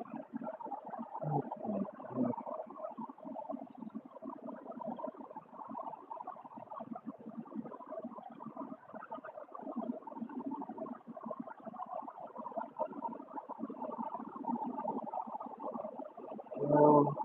Um,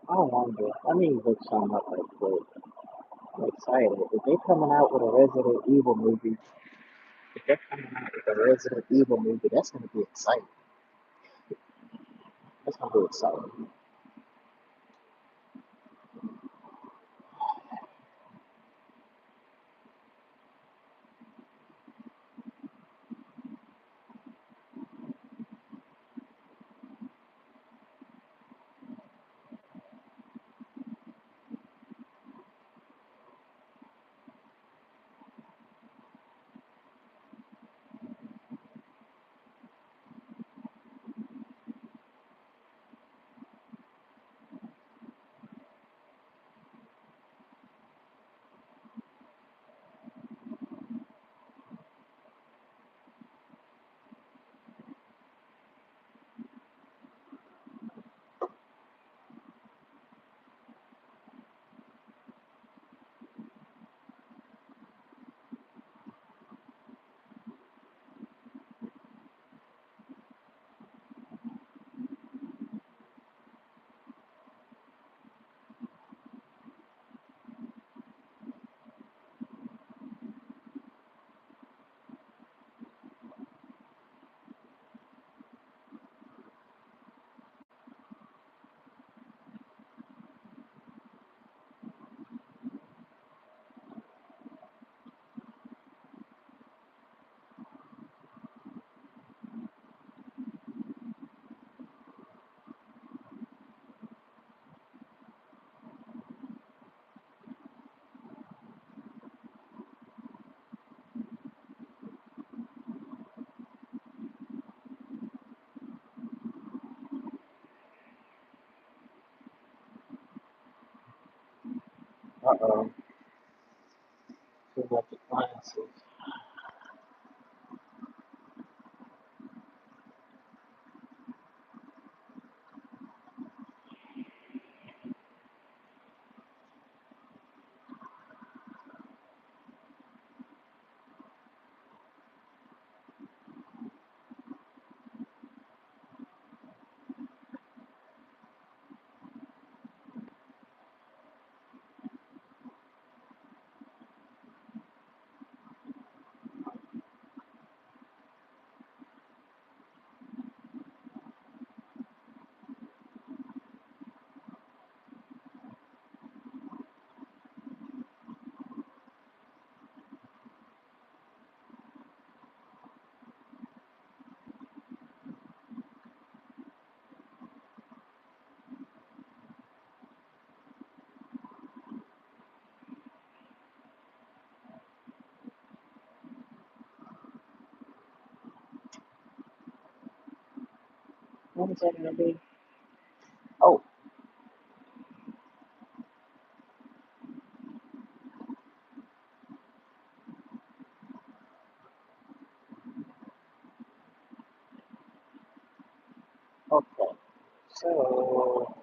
I wonder. Let me look some up right quick. I'm excited. If they coming out with a Resident Evil movie, if they're coming out with a Resident Evil movie, that's gonna be exciting. That's gonna be exciting. Uh-oh. Too much appliances. What is that gonna be? Oh, okay. So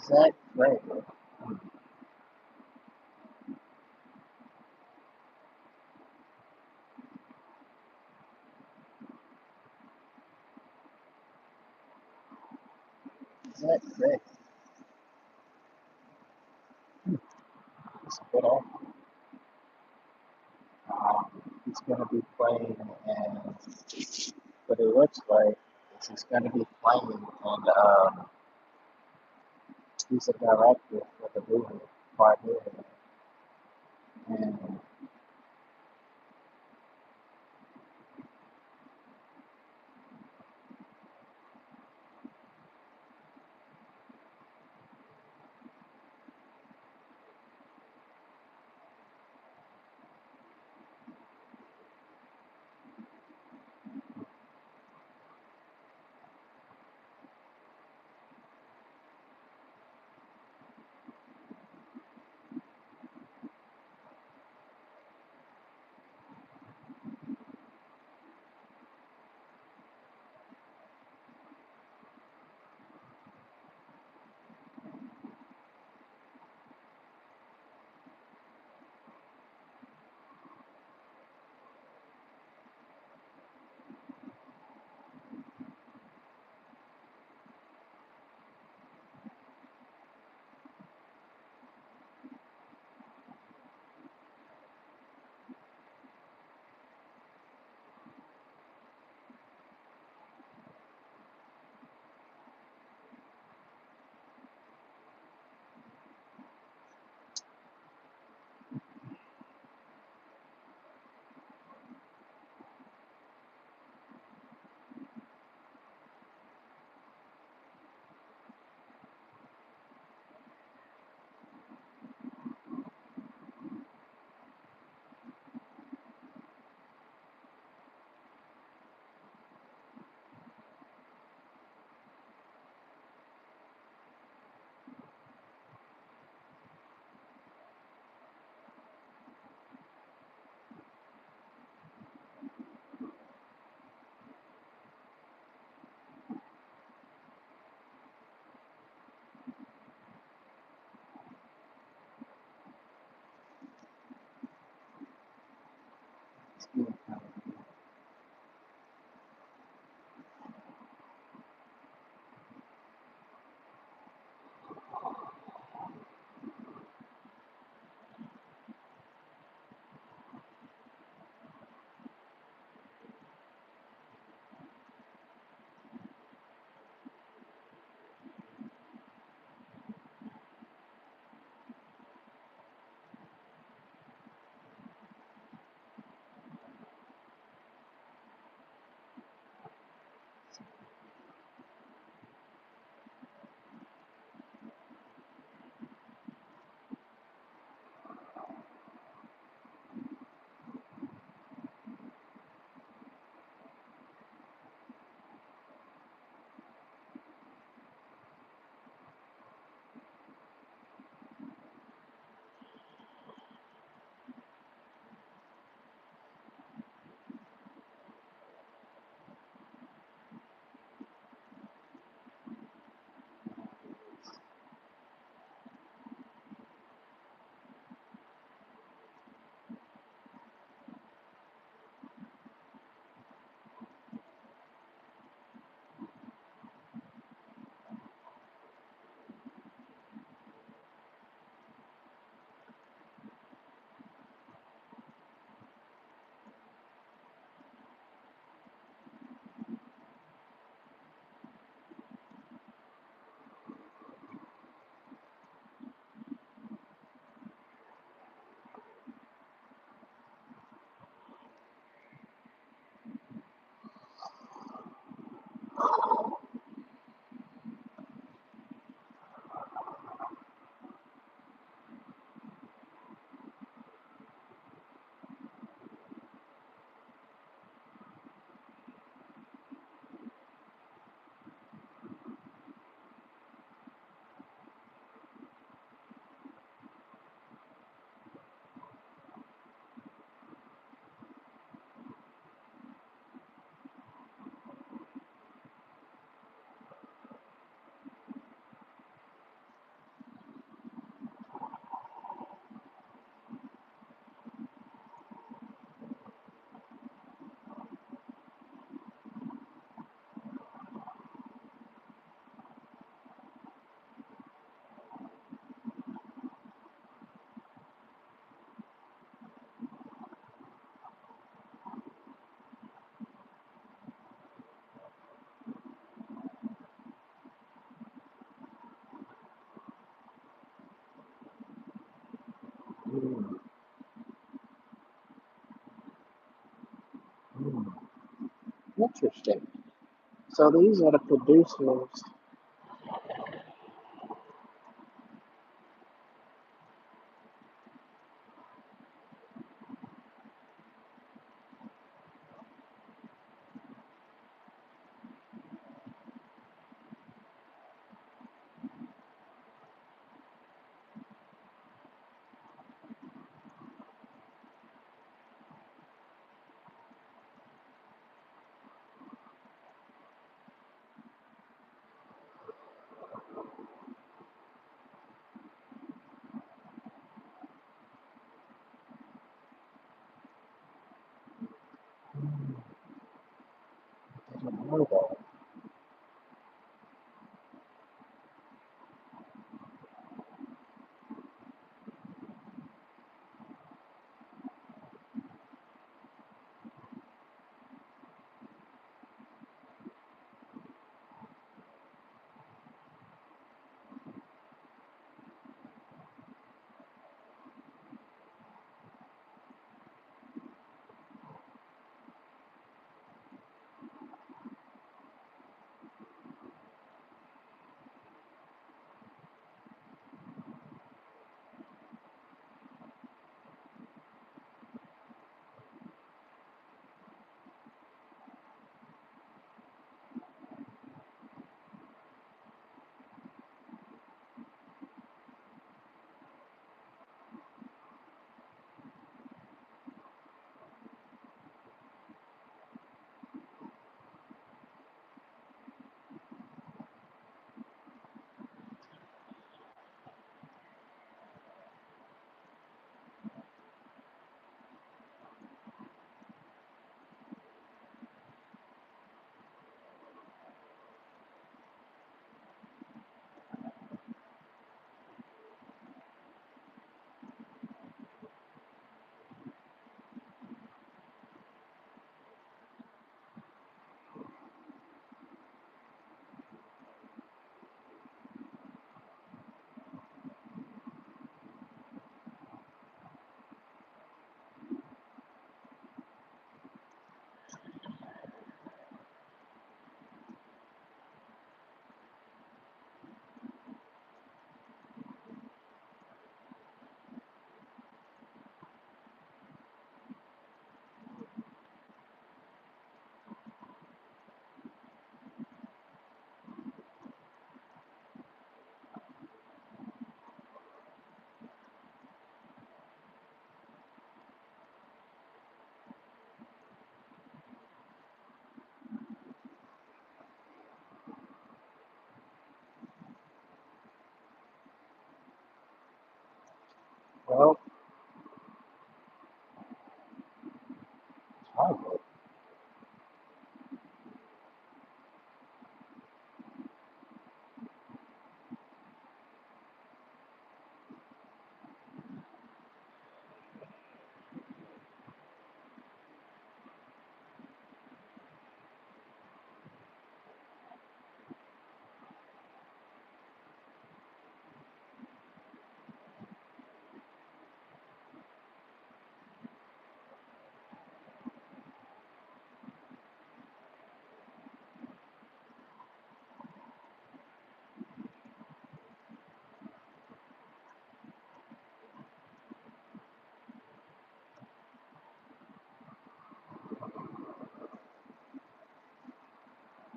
Zach Frager. Zach Frager. It's a good actor. He's gonna be playing, and what it looks like is he's gonna be playing, and he's a director for the movie part here, and Hmm. Hmm. Interesting. So these are the producers. Hmm. I didn't know that. Well, I would.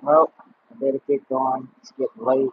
Well, I better get going. It's getting late.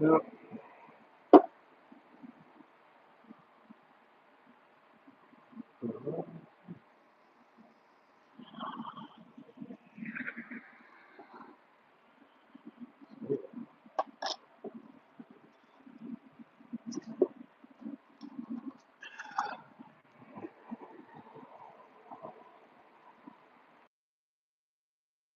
Yep.